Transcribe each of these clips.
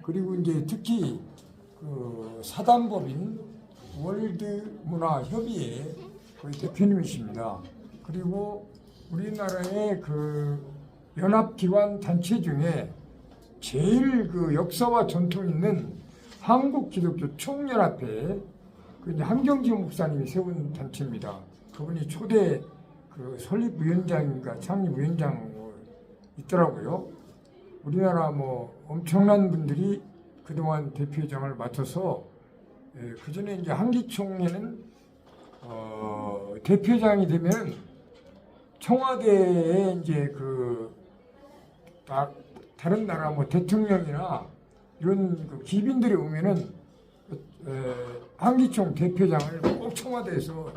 그리고 이제 특히 그 사단법인 월드문화협의회 거의 대표님이십니다. 그리고 우리나라의 그 연합기관 단체 중에 제일 그 역사와 전통 있는 한국기독교 총연합회 그 이제 한경지 목사님이 세운 단체입니다. 그분이 초대 그 설립위원장인가 창립위원장 있더라고요. 우리나라 뭐 엄청난 분들이 그동안 대표회장을 맡아서 그 전에 이제 한기총회는 대표회장이 되면 청와대에 이제 그 다른 나라 뭐 대통령이나 이런 그 기빈들이 오면은 한기총 대표장을 꼭 청와대에서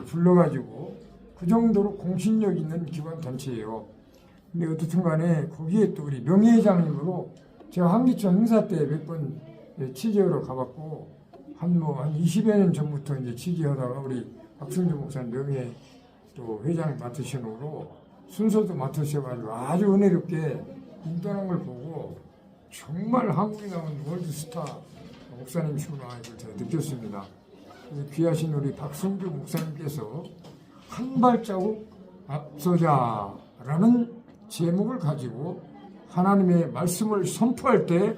불러가지고 그 정도로 공신력 있는 기관 단체예요. 근데 어떻든 간에 거기에 또 우리 명예회장님으로 제가 한기총 행사 때 몇 번 취재하러 가봤고 한 20여 년 전부터 이제 취재하다가 우리 박승주 목사님 명예 또 회장 맡으신 후로 순서도 맡으셔가지고 아주 은혜롭게 인도하는 걸 보고 정말 한국에 나온 월드스타 목사님이시구나 이걸 제가 느꼈습니다. 귀하신 우리 박승주 목사님께서 한 발자국 앞서자라는 제목을 가지고 하나님의 말씀을 선포할 때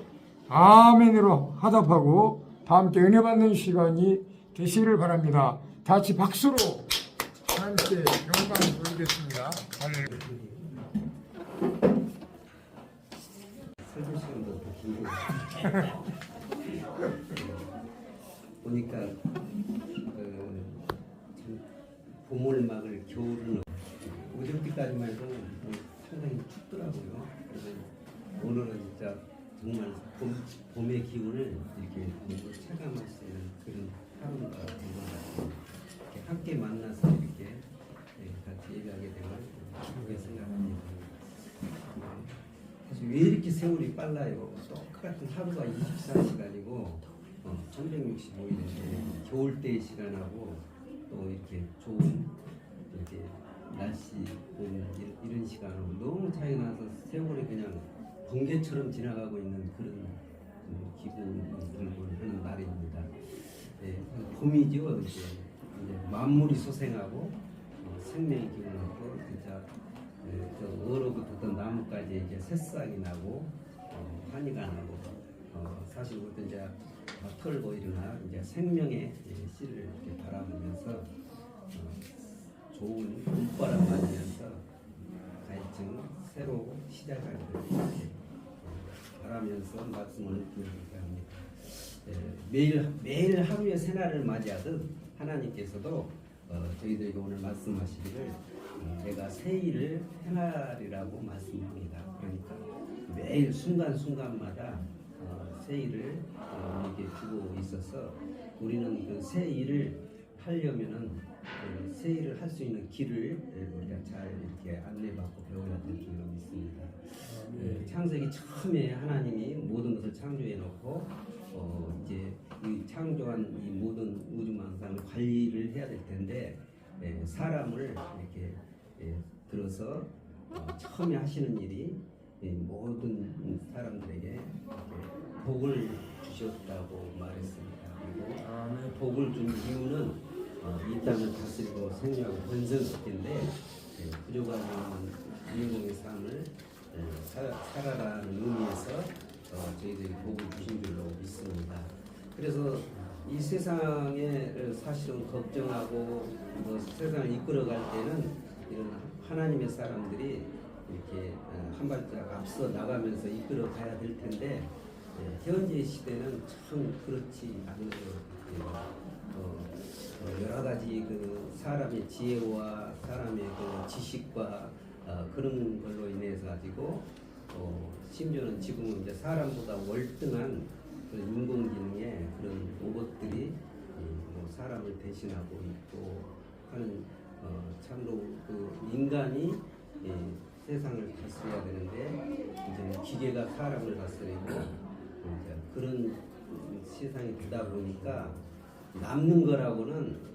아멘으로 화답하고 다 함께 은혜 받는 시간이 되시기를 바랍니다. 다 같이 박수로 하나님께 영광을 돌리겠습니다. 설교 시간도 더 길고 보니까 봄을 막을 겨울은 어저께까지만 해도 상당히 춥더라고요. 그래서 오늘은 진짜 정말 봄의 기운을 이렇게 체감할 수 있는 그런 하루가 된 것 같아요. 이렇게 함께 만나서 이렇게 같이 얘기하게 되면 기쁘게 생각합니다. 사실 왜 이렇게 세월이 빨라요? 똑같은 하루가 24시간이고 365일인데 겨울때의 시간하고 또 이렇게 좋은 이렇게 날씨 이런 시간으로 너무 차이 나서 세월이 그냥 번개처럼 지나가고 있는 그런 기분이 들고 하는 날입니다. 봄이죠. 이제 만물이 소생하고 생명의 기운을 얻고 진짜 저 얼어붙었던 나무까지 이제 새싹이 나고 한이가 나고 사실 어떤 이제 털고 일어나 이제 생명의 씨를 이렇게 바라보면서 좋은 봄바람 맞으면서 가이층 새로 시작하기를 바라면서 말씀을 드리게 합니다. 매일 하루의 새날을 맞이하듯 하나님께서도 저희들에게 오늘 말씀하시기를 내가 새 일을 행하리라고 말씀합니다. 그러니까 매일 순간순간마다 새 일을 이렇게 주고 있어서 우리는 그 새 일을 하려면은 새 일을 할 수 있는 길을 우리가 잘 이렇게 안내받고 배워야 될 줄로 믿습니다. 창세기 처음에 하나님이 모든 것을 창조해 놓고 이제 이 창조한 이 모든 우주만상을 관리를 해야 될 텐데 사람을 이렇게 들어서 처음에 하시는 일이 모든 사람들에게 복을 주셨다고 말했습니다. 그리고 복을 준 이유는 이 땅을 다스리고 생명하고 번성시키는데 부족한 주인공의 삶을 살아라는 의미에서 저희들이 복을 주신 줄로 믿습니다. 그래서 이 세상에 사실은 걱정하고 세상을 이끌어갈 때는 이런 하나님의 사람들이 이렇게 한 발짝 앞서 나가면서 이끌어가야 될 텐데 현재 시대는 참 그렇지 않은 것 같아요. 여러 가지 그 사람의 지혜와 사람의 그 지식과 그런 걸로 인해서 가지고 심지어는 지금은 이제 사람보다 월등한 그런 인공지능의 그런 로봇들이 사람을 대신하고 있고 하는 참으로 그 인간이 세상을 다스려야 되는데 이제 기계가 사람을 다스리고 이제 그런 세상이 되다 보니까 남는 거라고는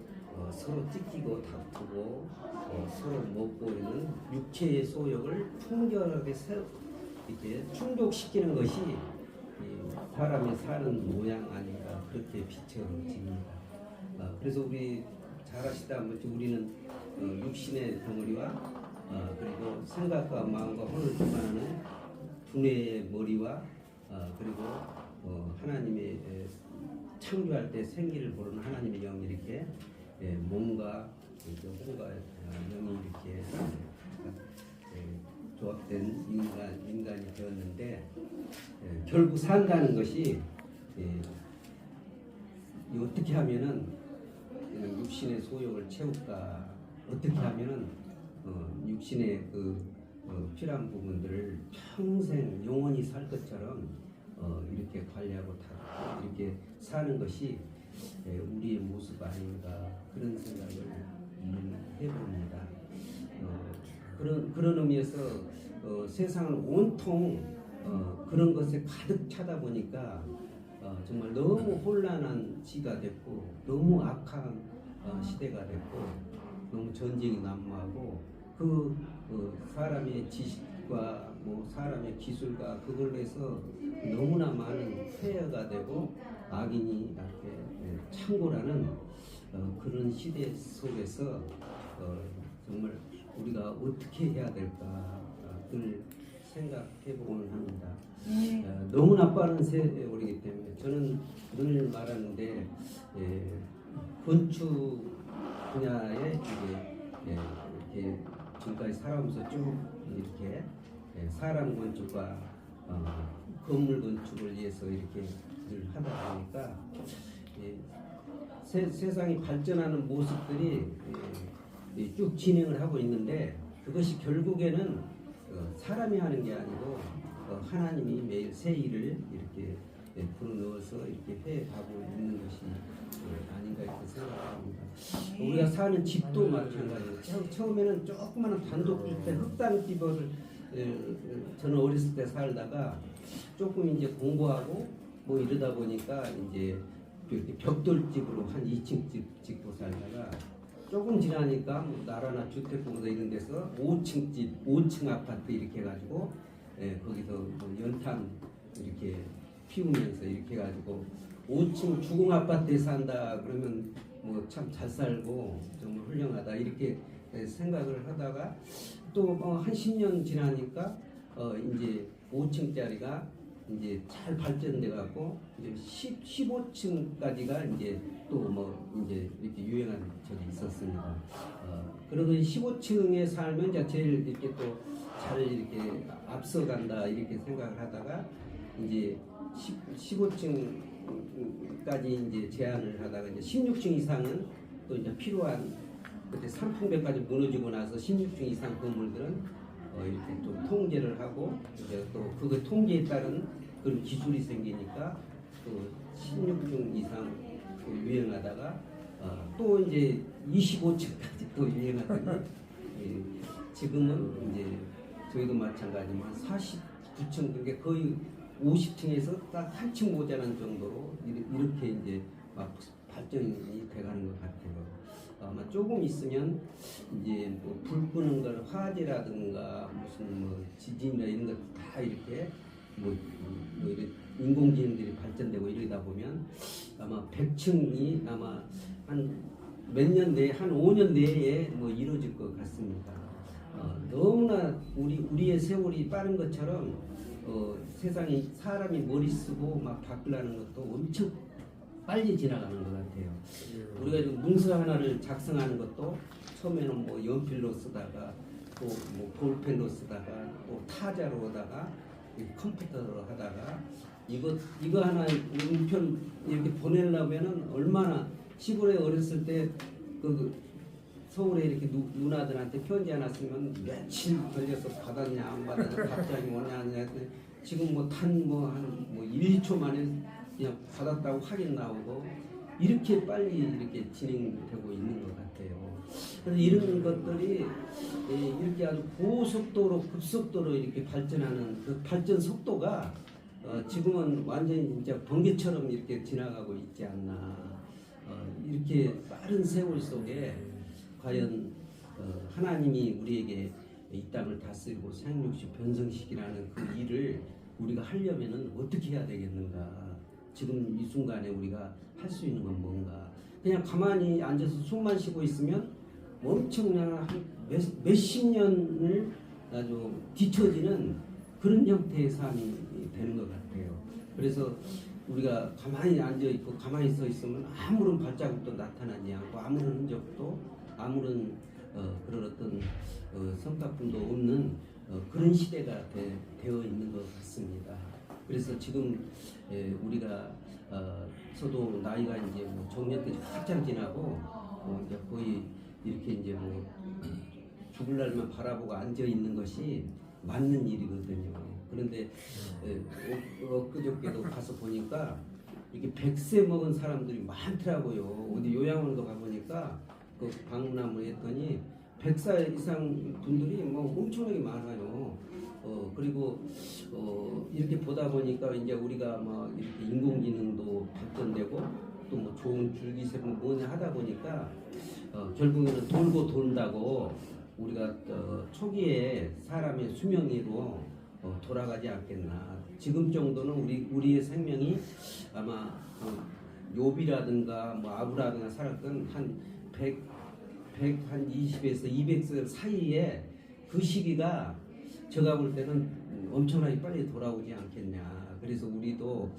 서로 찢기고 다투고 서로 못 보이는 육체의 소욕을 풍결하게 이렇게 충족시키는 것이 사람이 사는 모양 아닌가 그렇게 비춰집니다. 그래서 우리 잘 아시다시피 우리는 육신의 덩어리와 그리고 생각과 마음과 혼을 주관하는 두뇌의 머리와 그리고 하나님의 창조할 때 생기를 보는 하나님의 영이 이렇게 몸과 혼과 영이 이렇게 조합된 인간이 되었는데 결국 산다는 것이 어떻게 하면은 육신의 소욕을 채울까, 어떻게 하면은 육신의 필요한 부분들을 평생 영원히 살 것처럼 이렇게 관리하고 다 이렇게 사는 것이 우리의 모습 아닌가 그런 생각을 해봅니다. 그런 의미에서 세상을 온통 그런 것에 가득 차다 보니까 정말 너무 혼란한 시가 됐고 너무 악한 시대가 됐고 너무 전쟁이 난무하고 사람의 지식과 사람의 기술과 그걸로 해서 너무나 많은 폐허가 되고 악인이 이렇게 창고라는 그런 시대 속에서 정말 우리가 어떻게 해야 될까 그걸 생각해보곤 합니다. 너무나 빠른 세월이기 때문에 저는 늘 말하는데 건축 분야에 이렇게 지금까지 살아오면서 쭉 이렇게 사람 건축과 건물 건축을 위해서 이렇게 늘 하다 보니까 세상이 발전하는 모습들이 쭉 진행을 하고 있는데 그것이 결국에는 사람이 하는 게 아니고 하나님이 매일 새 일을 이렇게 불어넣어서 이렇게 해가고 있는 것이 아닌가 이렇게 생각합니다. 우리가 사는 집도 마찬가지예요. 처음에는 조그마한 단독주택 흙담집을 저는 어렸을 때 살다가 조금 이제 공부하고 이러다 보니까 이제 이렇게 벽돌집으로 한 2층 집 짓고 살다가 조금 지나니까 나라나 주택공사 이런 데서 5층 집, 5층 아파트 이렇게 해가지고 거기서 연탄 이렇게 피우면서 이렇게 해가지고 5층 주공 아파트에 산다 그러면 참 잘 살고 정말 훌륭하다 이렇게 생각을 하다가 또 한 10년 지나니까 이제 5층짜리가 이제 잘 발전돼 갖고 이제 15층까지가 이제 또 이제 이렇게 유행한 적이 있었습니다. 그러더니 15층에 살면 이제 제일 이렇게 또 잘 이렇게 앞서간다 이렇게 생각을 하다가 이제 15층까지 이제 제한을 하다가 이제 16층 이상은 또 이제 필요한 그때 산풍배까지 무너지고 나서 16층 이상 건물들은 이렇게 또 통제를 하고 이제 또 그 통제에 따른 그런 기술이 생기니까 또 16층 이상 유행하다가 또 이제 25층까지 또 유행하더니 지금은 이제 저희도 마찬가지지만 49층 그게 거의 50층에서 딱 한 층 모자란 정도로 이렇게 이제 막 발전이 돼가는 것 같아요. 아마 조금 있으면 이제 불 끄는 걸 화재라든가 무슨 지진이나 이런 것 다 이렇게 이런 인공지능들이 발전되고 이러다 보면 아마 100층이 아마 한 몇 년 내에 한 5년 내에 이루어질 것 같습니다. 너무나 우리의 세월이 빠른 것처럼 세상이 사람이 머리 쓰고 막 바꾸려는 것도 엄청 빨리 지나가는 것 같아요. 우리가 지금 문서 하나를 작성하는 것도 처음에는 연필로 쓰다가 또 볼펜으로 쓰다가 또 타자로다가 컴퓨터로 하다가 이거 하나 문편 이렇게 보내려면은 얼마나 시골에 어렸을 때 서울에 이렇게 누나들한테 편지 하나 쓰면 며칠 걸려서 받았냐 안 받았냐 답장이 오냐 안 오냐 지금 한 1, 2초 만에 그냥 받았다고 확인 나오고 이렇게 빨리 이렇게 진행되고 있는 것 같아요. 그래서 이런 것들이 이렇게 아주 고속도로 급속도로 이렇게 발전하는 그 발전 속도가 지금은 완전히 진짜 번개처럼 이렇게 지나가고 있지 않나. 이렇게 빠른 세월 속에 과연 하나님이 우리에게 이 땅을 다스리고 생육식 변성식이라는 그 일을 우리가 하려면은 어떻게 해야 되겠는가? 지금 이 순간에 우리가 할 수 있는 건 뭔가? 그냥 가만히 앉아서 숨만 쉬고 있으면 엄청난 한 몇십 년을 아주 뒤처지는 그런 형태의 삶이 되는 것 같아요. 그래서 우리가 가만히 앉아 있고 가만히 서 있으면 아무런 발자국도 나타나지 않고 아무런 흔적도 아무런 그런 어떤 성과품도 없는 그런 시대가 되어 있는 것 같습니다. 그래서 지금 우리가 저도 나이가 이제 뭐 정년까지 한참 지나고 이제 거의 이렇게 이제 뭐 죽을 날만 바라보고 앉아 있는 것이 맞는 일이거든요. 그런데 엊그저께도 가서 보니까 이렇게 100세 먹은 사람들이 많더라고요. 어디 요양원도 가보니까 그 방문함을 했더니 100살 이상 분들이 뭐 엄청나게 많아요. 그리고 이렇게 보다 보니까 이제 우리가 막 이렇게 인공지능도 발전되고 또 뭐 좋은 줄기세포 뭐냐 하다 보니까 결국에는 돌고 돈다고 우리가 초기에 사람의 수명으로 돌아가지 않겠나. 지금 정도는 우리의 생명이 아마 욥이라든가 뭐 아브라함이나 살았던 한 120에서 200세 사이에 그 시기가 제가 볼 때는 엄청나게 빨리 돌아오지 않겠냐. 그래서 우리도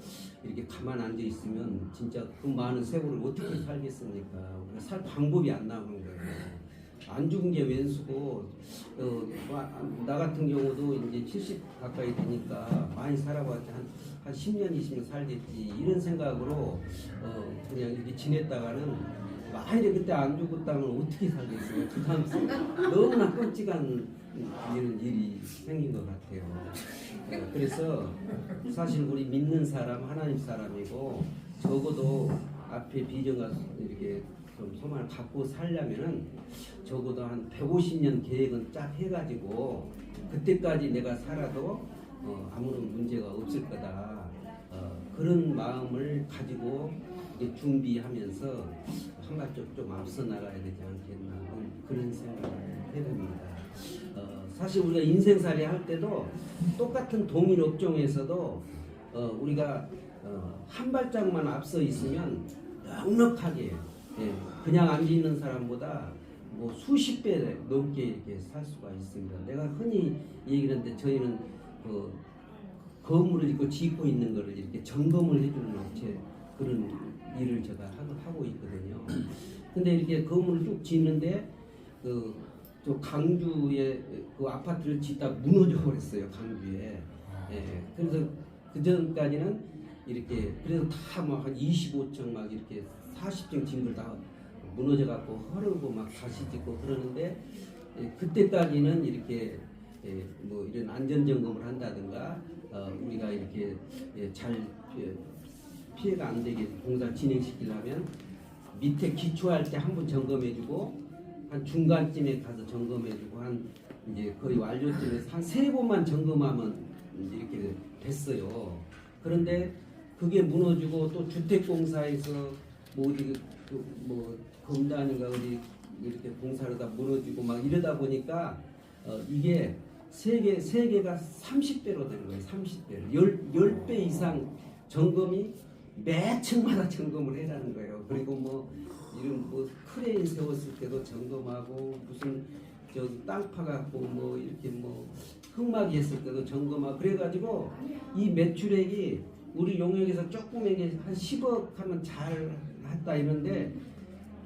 이렇게 가만 앉아 있으면 진짜 그 많은 세월을 어떻게 살겠습니까? 우리가 살 방법이 안 나오는 거예요. 안 죽은 게 웬수고 나 같은 경우도 이제 70 가까이 되니까 많이 살아봤지 한 10년 20년 살겠지 이런 생각으로 그냥 이렇게 지냈다가는 만약에 그때 안 죽었다면 어떻게 살겠어요? 그 다음 너무나 끔찍한 이런 일이 생긴 것 같아요. 그래서 사실 우리 믿는 사람 하나님 사람이고 적어도 앞에 비전과 이렇게 좀 소망을 갖고 살려면은 적어도 한 150년 계획은 쫙 해가지고 그때까지 내가 살아도 아무런 문제가 없을 거다. 그런 마음을 가지고 이제 준비하면서 한 발짝 좀 앞서 나가야 되지 않겠나 그런 생각을 해봅니다. 사실 우리가 인생살이 할 때도 똑같은 동일 업종에서도 우리가 한 발짝만 앞서 있으면 넉넉하게 그냥 앉아 있는 사람보다 뭐 수십 배 넘게 이렇게 살 수가 있습니다. 내가 흔히 얘기하는데 저희는 그 건물을 짓고 있는 거를 이렇게 점검을 해주는 업체 그런 일을 제가 하고 있거든요. 근데 이렇게 건물을 쭉 짓는데 저 강주에 그 아파트를 짓다 무너져 버렸어요. 강주에. 그래서 그 전까지는 이렇게 그래서 다 막 한 25층 막 이렇게 40층 짓는 걸 다 무너져 갖고 허르고 막 다시 짓고 그러는데 그때까지는 이렇게 뭐 이런 안전 점검을 한다든가 우리가 이렇게 잘 피해가 안 되게 공사를 진행시키려면 밑에 기초할 때 한 번 점검해주고 한 중간쯤에 가서 점검해주고 한 이제 거의 완료쯤에서 한 3번만 점검하면 이제 이렇게 됐어요. 그런데 그게 무너지고 또 주택공사에서 뭐 어디 뭐 검단인가 어디 이렇게 공사를 다 무너지고 막 이러다 보니까 이게 세계가 30배로 된 거예요. 30배로 10배 이상 점검이 매 층마다 점검을 해라는 거예요. 그리고 뭐 이런 뭐 크레인 세웠을 때도 점검하고 무슨 저 땅 파갖고 뭐 이렇게 뭐 흙막이 했을 때도 점검하고 그래가지고 이 매출액이 우리 용역에서 조금에게 한 10억 하면 잘 했다 이런데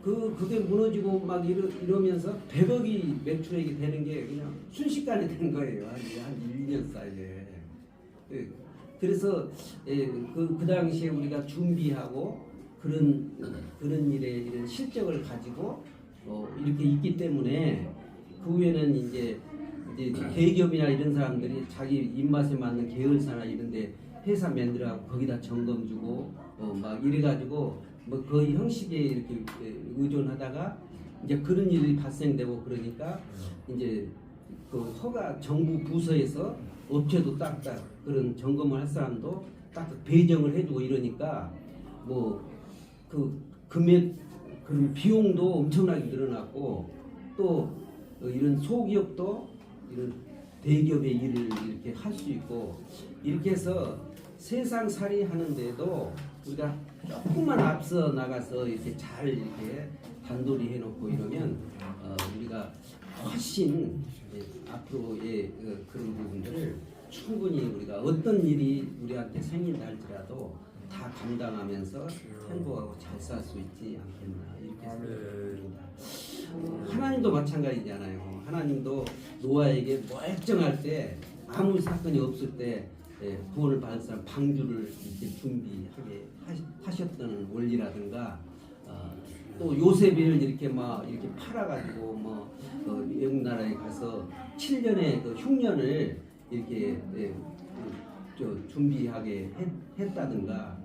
그게 무너지고 막 이러면서 100억이 매출액이 되는 게 그냥 순식간에 된 거예요. 한 1년 사이에. 그래서 그 당시에 우리가 준비하고 그런 일에 이런 실적을 가지고 이렇게 있기 때문에 그 후에는 이제 대기업이나 이런 사람들이 자기 입맛에 맞는 계열사나 이런데 회사 만들어갖고 거기다 점검 주고 막 이래가지고 뭐 거의 형식에 이렇게 의존하다가 이제 그런 일이 발생되고 그러니까 이제 그 허가 정부 부서에서 업체도 딱딱 그런 점검을 할 사람도 딱 배정을 해주고 이러니까 뭐 그 금액 그런 비용도 엄청나게 늘어났고 또 이런 소기업도 이런 대기업의 일을 이렇게 할 수 있고 이렇게 해서 세상 살이 하는데도 우리가 조금만 앞서 나가서 이렇게 잘 이렇게 단돌이 해놓고 이러면 우리가 훨씬 앞으로의 그런 부분들을 충분히 우리가 어떤 일이 우리한테 생긴다 할지라도 다 감당하면서 행복하고 잘 살 수 있지 않겠나 이렇게 생각합니다. 하나님도 마찬가지잖아요. 하나님도 노아에게 멀쩡할 때 아무 사건이 없을 때 구원을 받을 사람 방주를 이렇게 준비하게 하셨던 원리라든가 또 요셉을 이렇게 막 이렇게 팔아가지고 뭐 외국 나라에 가서 7년의 그 흉년을 이렇게 준비하게 했다든가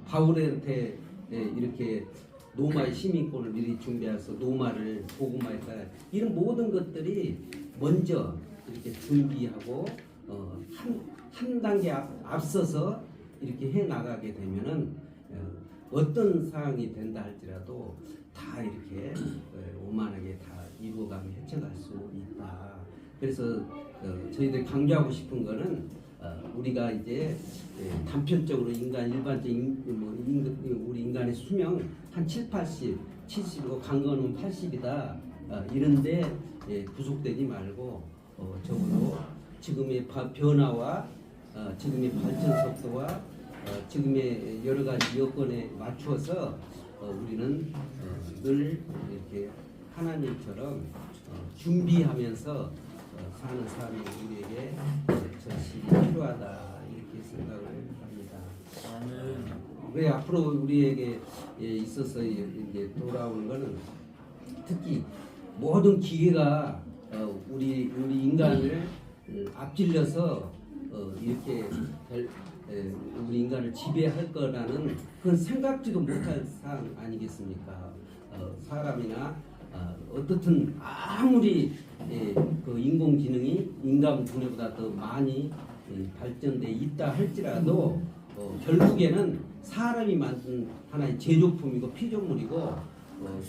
바울한테 이렇게 노마의 시민권을 미리 준비해서 노마를 복음화했다 이런 모든 것들이 먼저 이렇게 준비하고 한 단계 앞서서 이렇게 해 나가게 되면은 어떤 상황이 된다 할지라도 다 이렇게 오만하게 다 이루어가며 헤쳐갈 수 있다. 그래서 저희들이 강조하고 싶은 거는 우리가 이제 단편적으로 일반적인 우리 인간의 수명 한 7, 80, 70이고 강건은 80이다 이런데 구속되지 말고 적어도 지금의 변화와 지금의 발전 속도와 지금의 여러 가지 여건에 맞추어서 우리는 늘 이렇게 하나님처럼 준비하면서 사는 삶이 우리에게 절실히 필요하다 이렇게 생각을 합니다. 왜 앞으로 우리에게 있어서 이제 돌아오는 것은 특히 모든 기계가 우리 인간을 앞질러서 이렇게 우리 인간을 지배할 거라는 그건 생각지도 못할 사항 아니겠습니까? 사람이나 어떻든 아무리 그 인공지능이 인간 두뇌보다 더 많이 발전돼 있다 할지라도 결국에는 사람이 만든 하나의 제조품이고 피조물이고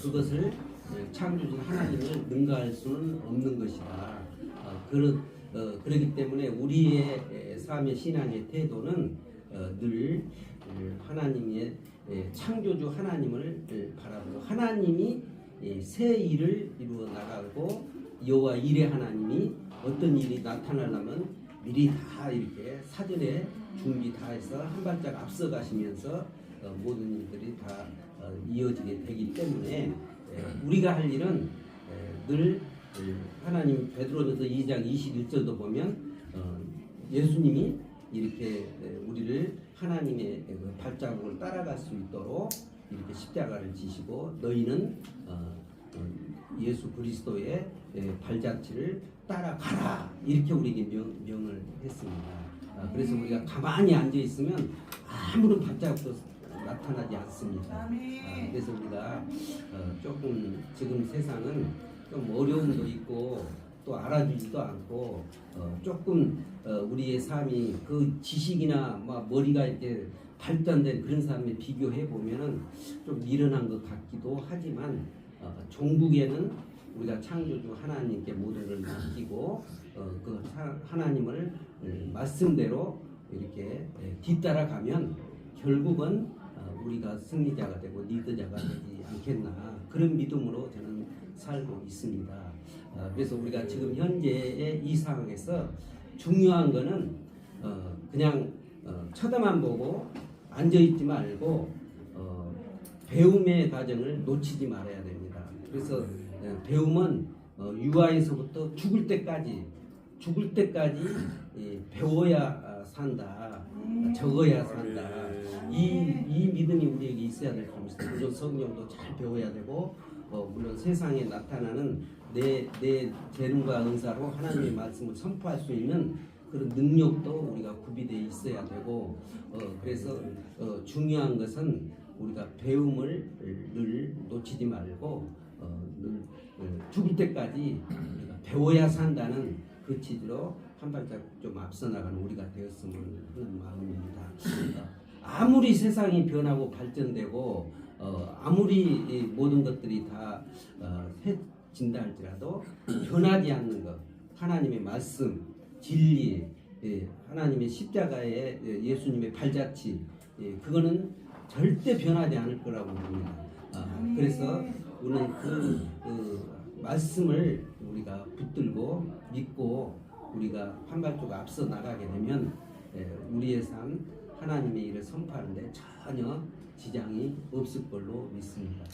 그것을 창조주신 하나님을 능가할 수는 없는 것이다. 그렇기 때문에 우리의 삶의 신앙의 태도는 늘 하나님의 창조주 하나님을 바라보고 하나님이 새 일을 이루어 나가고 여호와 일의 하나님이 어떤 일이 나타나려면 미리 다 이렇게 사전에 준비 다 해서 한 발짝 앞서 가시면서 모든 일들이 다 이어지게 되기 때문에 우리가 할 일은 늘 하나님 베드로전서 2장 21절도 보면 예수님이 이렇게 우리를 하나님의 발자국을 따라갈 수 있도록 이렇게 십자가를 지시고 너희는 예수 그리스도의 발자취를 따라가라 이렇게 우리에게 명을 했습니다. 그래서 우리가 가만히 앉아 있으면 아무런 발자국도 나타나지 않습니다. 그래서 우리가 조금 지금 세상은 좀 어려움도 있고 또 알아주지도 않고 조금 우리의 삶이 그 지식이나 막 머리가 이렇게 발전된 그런 사람에 비교해 보면은 좀 미련한 것 같기도 하지만 종국에는 우리가 창조주 하나님께 모든 걸 맡기고 그 하나님을 말씀대로 이렇게 뒤따라가면 결국은 우리가 승리자가 되고 리더자가 되지 않겠나 그런 믿음으로 저는 살고 있습니다. 그래서 우리가 지금 현재의 이 상황에서 중요한 거는 그냥 쳐다만 보고 앉아있지 말고 배움의 과정을 놓치지 말아야 됩니다. 그래서 배움은 유아에서부터 죽을 때까지 배워야 산다, 적어야 산다. 이 믿음이 우리에게 있어야 될 겁니다. 물론 성경도 잘 배워야 되고 물론 세상에 나타나는 내 재능과 은사로 하나님의 말씀을 선포할 수 있는 그런 능력도 우리가 구비되어 있어야 되고 그래서 중요한 것은 우리가 배움을 늘 놓치지 말고 늘 죽을 때까지 우리가 배워야 산다는 그 취지로 한 발짝 좀 앞서 나가는 우리가 되었으면 하는 마음입니다. 아무리 세상이 변하고 발전되고 아무리 모든 것들이 다 해진다 할지라도 변하지 않는 것 하나님의 말씀 진리, 하나님의 십자가의 예수님의 발자취, 그거는 절대 변하지 않을 거라고 봅니다. 그래서 우리는 그 말씀을 우리가 붙들고 믿고 우리가 한 발짝 앞서 나가게 되면 우리의 삶 하나님의 일을 선포하는데 전혀 지장이 없을 걸로 믿습니다.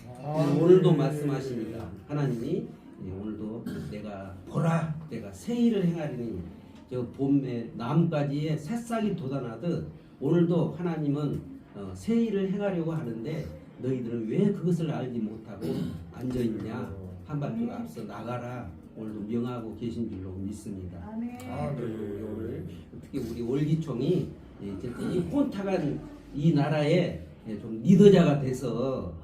오늘도 말씀하십니다. 하나님이 오늘도 내가 보라, 내가 새 일을 행하리니 저 봄에 나뭇가지에 새싹이 돋아나듯 오늘도 하나님은 새 일을 행하려고 하는데 너희들은 왜 그것을 알지 못하고 앉아 있냐? 한 발짝 앞서 나가라. 오늘도 명하고 계신 줄로 믿습니다. 오늘 특히 우리 월기총이 이 혼탁한 이 나라에 좀 리더자가 돼서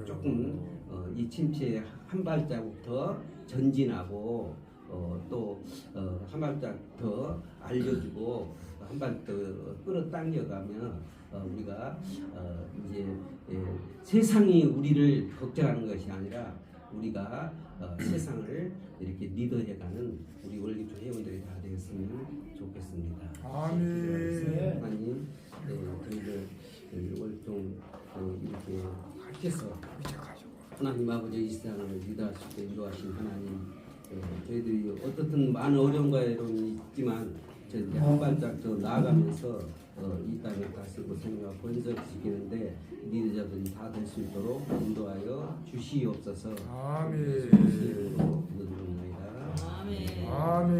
조금 이 침체에 한 발자국 더 전진하고 또 한 발짝 더 알려주고 한 발 더 끌어당겨가면 우리가 이제 세상이 우리를 걱정하는 것이 아니라 우리가 세상을 이렇게 리더해가는 우리 월기총 회원들이 다 되었으면 좋겠습니다. 아멘. 하나님, 저희들 월기총 이렇게 해서 하나님 아버지 이 세상을 리더할 수 있게 인도하신 하나님, 저희들이 어떻든 많은 어려움과 어려움이 있지만 저희들이 한 발짝 더 나아가면서 이 땅에 다스리고 생명과 번성을 지키는데 리더자들이 다 될 수 있도록 인도하여 주시옵소서. 아멘. 주시옵소서. 기도드립니다. 아멘.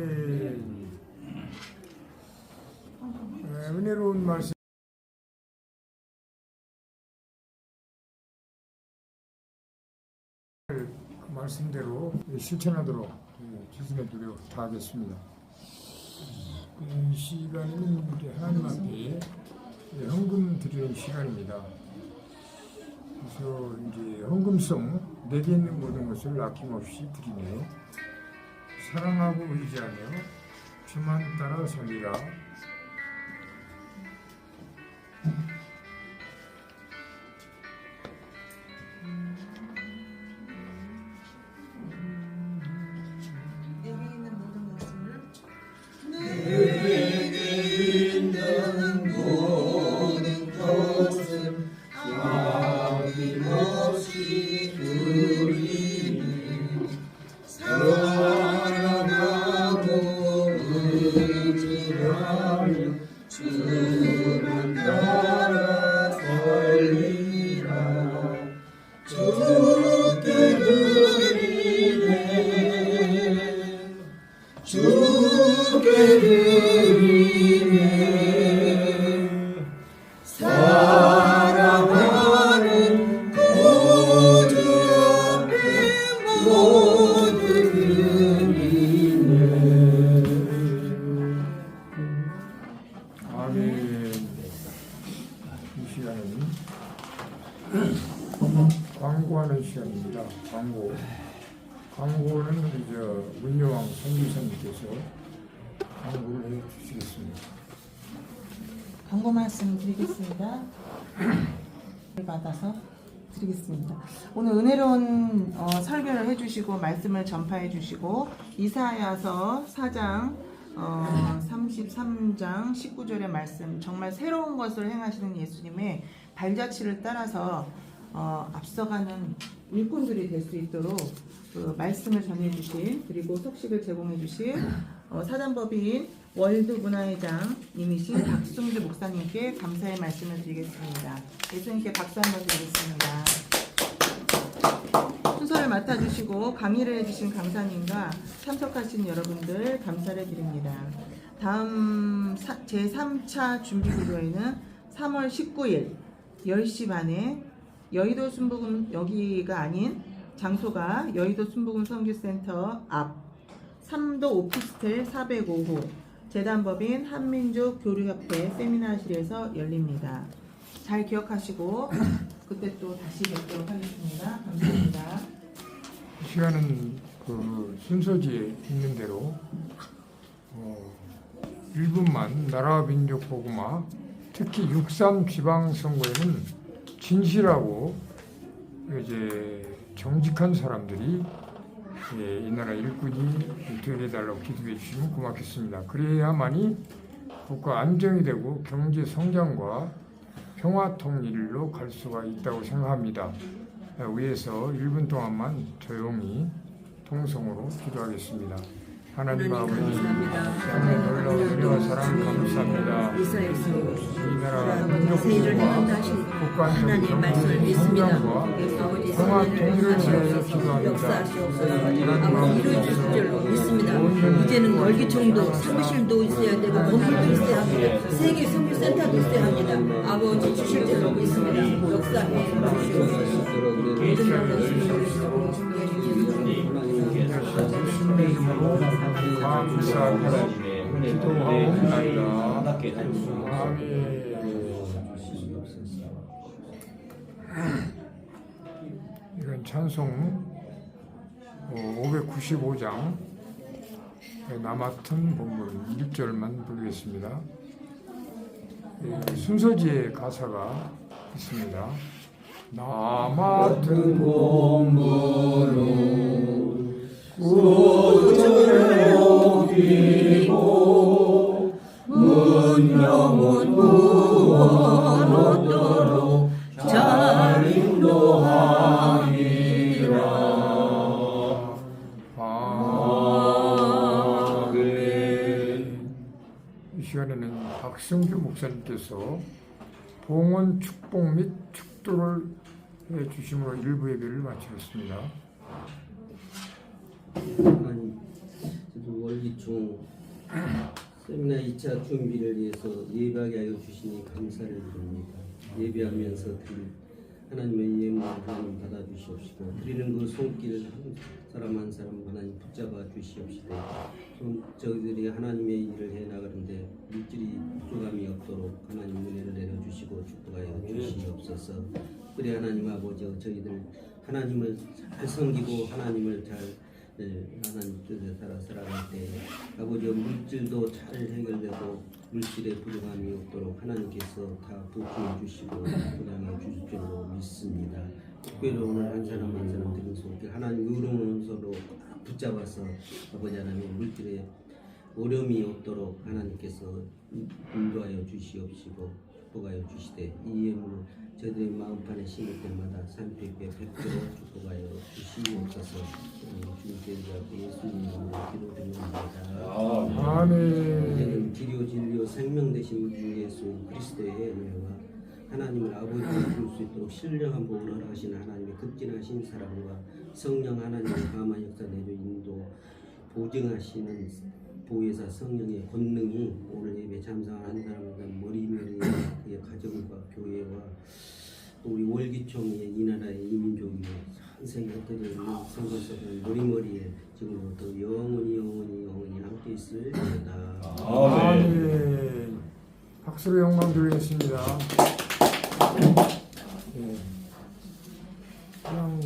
은혜로운 말씀. 말씀대로 실천하도록 주님의 노력 다하겠습니다. 이 시간은 이제 하나님 앞에 헌금 드리는 시간입니다. 그래서 이제 헌금성 내게 있는 모든 것을 아낌없이 드리며 사랑하고 의지하며 주만 따라 살리라. 내게 있는 모든 것을 아낌없이 드리니 사랑하고 의지하며 주만 따라 살리라. 주께 드리네 주께 드리네 사랑하는 구주 앞에 모두 드리네. 아멘. 이 시간은 광고하는 시간입니다. 광고는 이제 문여왕 선교사님께서 광고를 해 주시겠습니다. 광고 말씀 드리겠습니다. 받아서 드리겠습니다. 오늘 은혜로운 설교를 해주시고 말씀을 전파해 주시고 이사야서 4장 33장 19절의 말씀, 정말 새로운 것을 행하시는 예수님의 발자취를 따라서 앞서가는 일꾼들이 될 수 있도록 그 말씀을 전해 주신, 그리고 석식을 제공해 주신 사단법인 월드문화회장님이신 박승주 목사님께 감사의 말씀을 드리겠습니다. 예수님께 박수 한번 드리겠습니다. 순서를 맡아주시고 강의를 해주신 강사님과 참석하신 여러분들 감사를 드립니다. 다음 제3차 준비기도회는 3월 19일 10시 반에 여의도 순복음, 여기가 아닌 장소가 여의도 순복음 선교센터 앞 3도 오피스텔 405호 재단법인 한민족 교류협회 세미나실에서 열립니다. 잘 기억하시고 그때 또 다시 뵙도록 하겠습니다. 감사합니다. 이 시간은 그 순서지에 있는 대로 1분만 나라와 민족 복음화, 특히 6.3 지방선거에는 진실하고 이제 정직한 사람들이 이 나라 일꾼이 되어달라고 기도해 주시면 고맙겠습니다. 그래야만이 국가 안정이 되고 경제 성장과 평화 통일로 갈 수가 있다고 생각합니다. 위에서 1분 동안만 조용히 통성으로 기도하겠습니다. 하나님 아버지, 땅의 놀라운 은혜와 사랑 감사합니다. 이 나라 민족과 국가안정 경제 성장과 평화 통일을 위하여 기도합니다. 이제는 월기총도 사무실도 있어야 되고 건물도 있어야 합니다. 세계 선교센터도 있어야 합니다. 아버지 주실 줄 믿습니다. 역사해 주시옵소서. 모든 것을 예수님의 이름으로 감사합니다. 기도하옵나이다. 아멘. 이건 찬송 595장 나 맡은 본문 1절만 부르겠습니다. 순서지의 가사가 있습니다. 나 맡은 본문으로 구주를 높이고 문명은 구원 얻도록 잘 인도하리라. 아멘. 이 시간에는 박성규 목사님께서 봉헌 축복 및 축도를 해 주심으로 일부 예배를 마치겠습니다. 하나님, 저도 월기총 세미나 2차 준비를 위해서 예배하게 하여 주시니 감사를 드립니다. 예배하면서 드릴 하나님의 예물을 하나님 받아주시옵시고 드리는 그 손길을 한 사람 한 사람 하나님 붙잡아 주시옵시되 저희들이 하나님의 일을 해나가는데 물질이 부족함이 없도록 하나님 은혜를 내려주시고 축복하여 주시옵소서. 그래 하나님 아버지 저희들 하나님을 잘 섬기고 하나님을 잘 하나님 뜻에 따라 살아갈 때 아버지 물질도 잘 해결되고 물질에 부족함이 없도록 하나님께서 다 보충해 주시고 보장해 주실 줄로 믿습니다. 특별히 오늘 한 사람 한 사람 드린 손길 하나님 의로운 손으로 붙잡아서 아버지 하나님 물질에 어려움이 없도록 하나님께서 인도하여 주시옵시고 축복하여 주시되 이 예물을 저희들의 마음판에 심을 때마다 300배 100배로 축복하여 주시옵소서. 주님께 예수님 이름으로 기도드립니다. 아멘. 이제는 기료 진리요 생명 되신 주 예수 그리스도의 은혜와 하나님을 아버지로 부를 수 있도록 신령한 복을 허락하신 하나님의 극진하신 사랑과 성령 하나님의 감화 역사 내려 인도 보증하시는 보혜사 성령의 권능이 오늘 예배 참석한 한 사람마다 머리머리에 그의 가정과 교회와 또 우리 월기총의 이 나라의 이민족이 선생이 흩어져 있는 선거석은 머리머리에 지금부터 영원히 함께 있을지어다. 아멘. 박수로 영광 드리겠습니다. 예. 그냥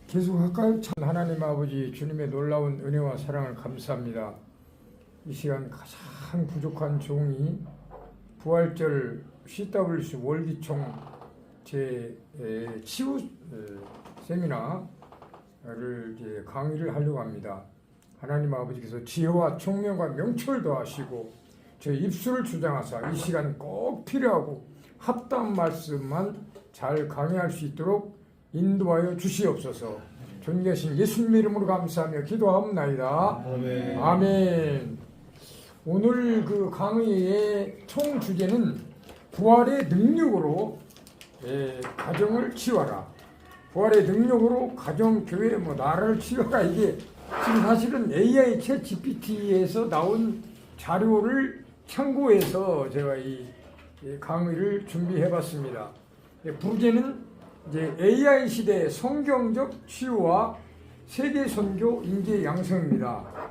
계속 할까요? 참 하나님 아버지 주님의 놀라운 은혜와 사랑을 감사합니다. 이 시간 가장 부족한 종이 부활절 CWC 월기총 제 치유 세미나를 이제 강의를 하려고 합니다. 하나님 아버지께서 지혜와 총명과 명철을 더하시고 제 입술을 주장하사 이 시간 꼭 필요하고 합당한 말씀만 잘 강의할 수 있도록 인도하여 주시옵소서. 존귀하신 예수님 이름으로 감사하며 기도하옵나이다. 아멘. 아멘. 오늘 그 강의의 총 주제는 부활의 능력으로 가정을 치유하라. 부활의 능력으로 가정, 교회, 나라를 치유하라. 이게 지금 사실은 AI 챗 GPT에서 나온 자료를 참고해서 제가 이 강의를 준비해봤습니다. 부제는 이제 AI 시대 성경적 치유와 세계 선교 인재 양성입니다.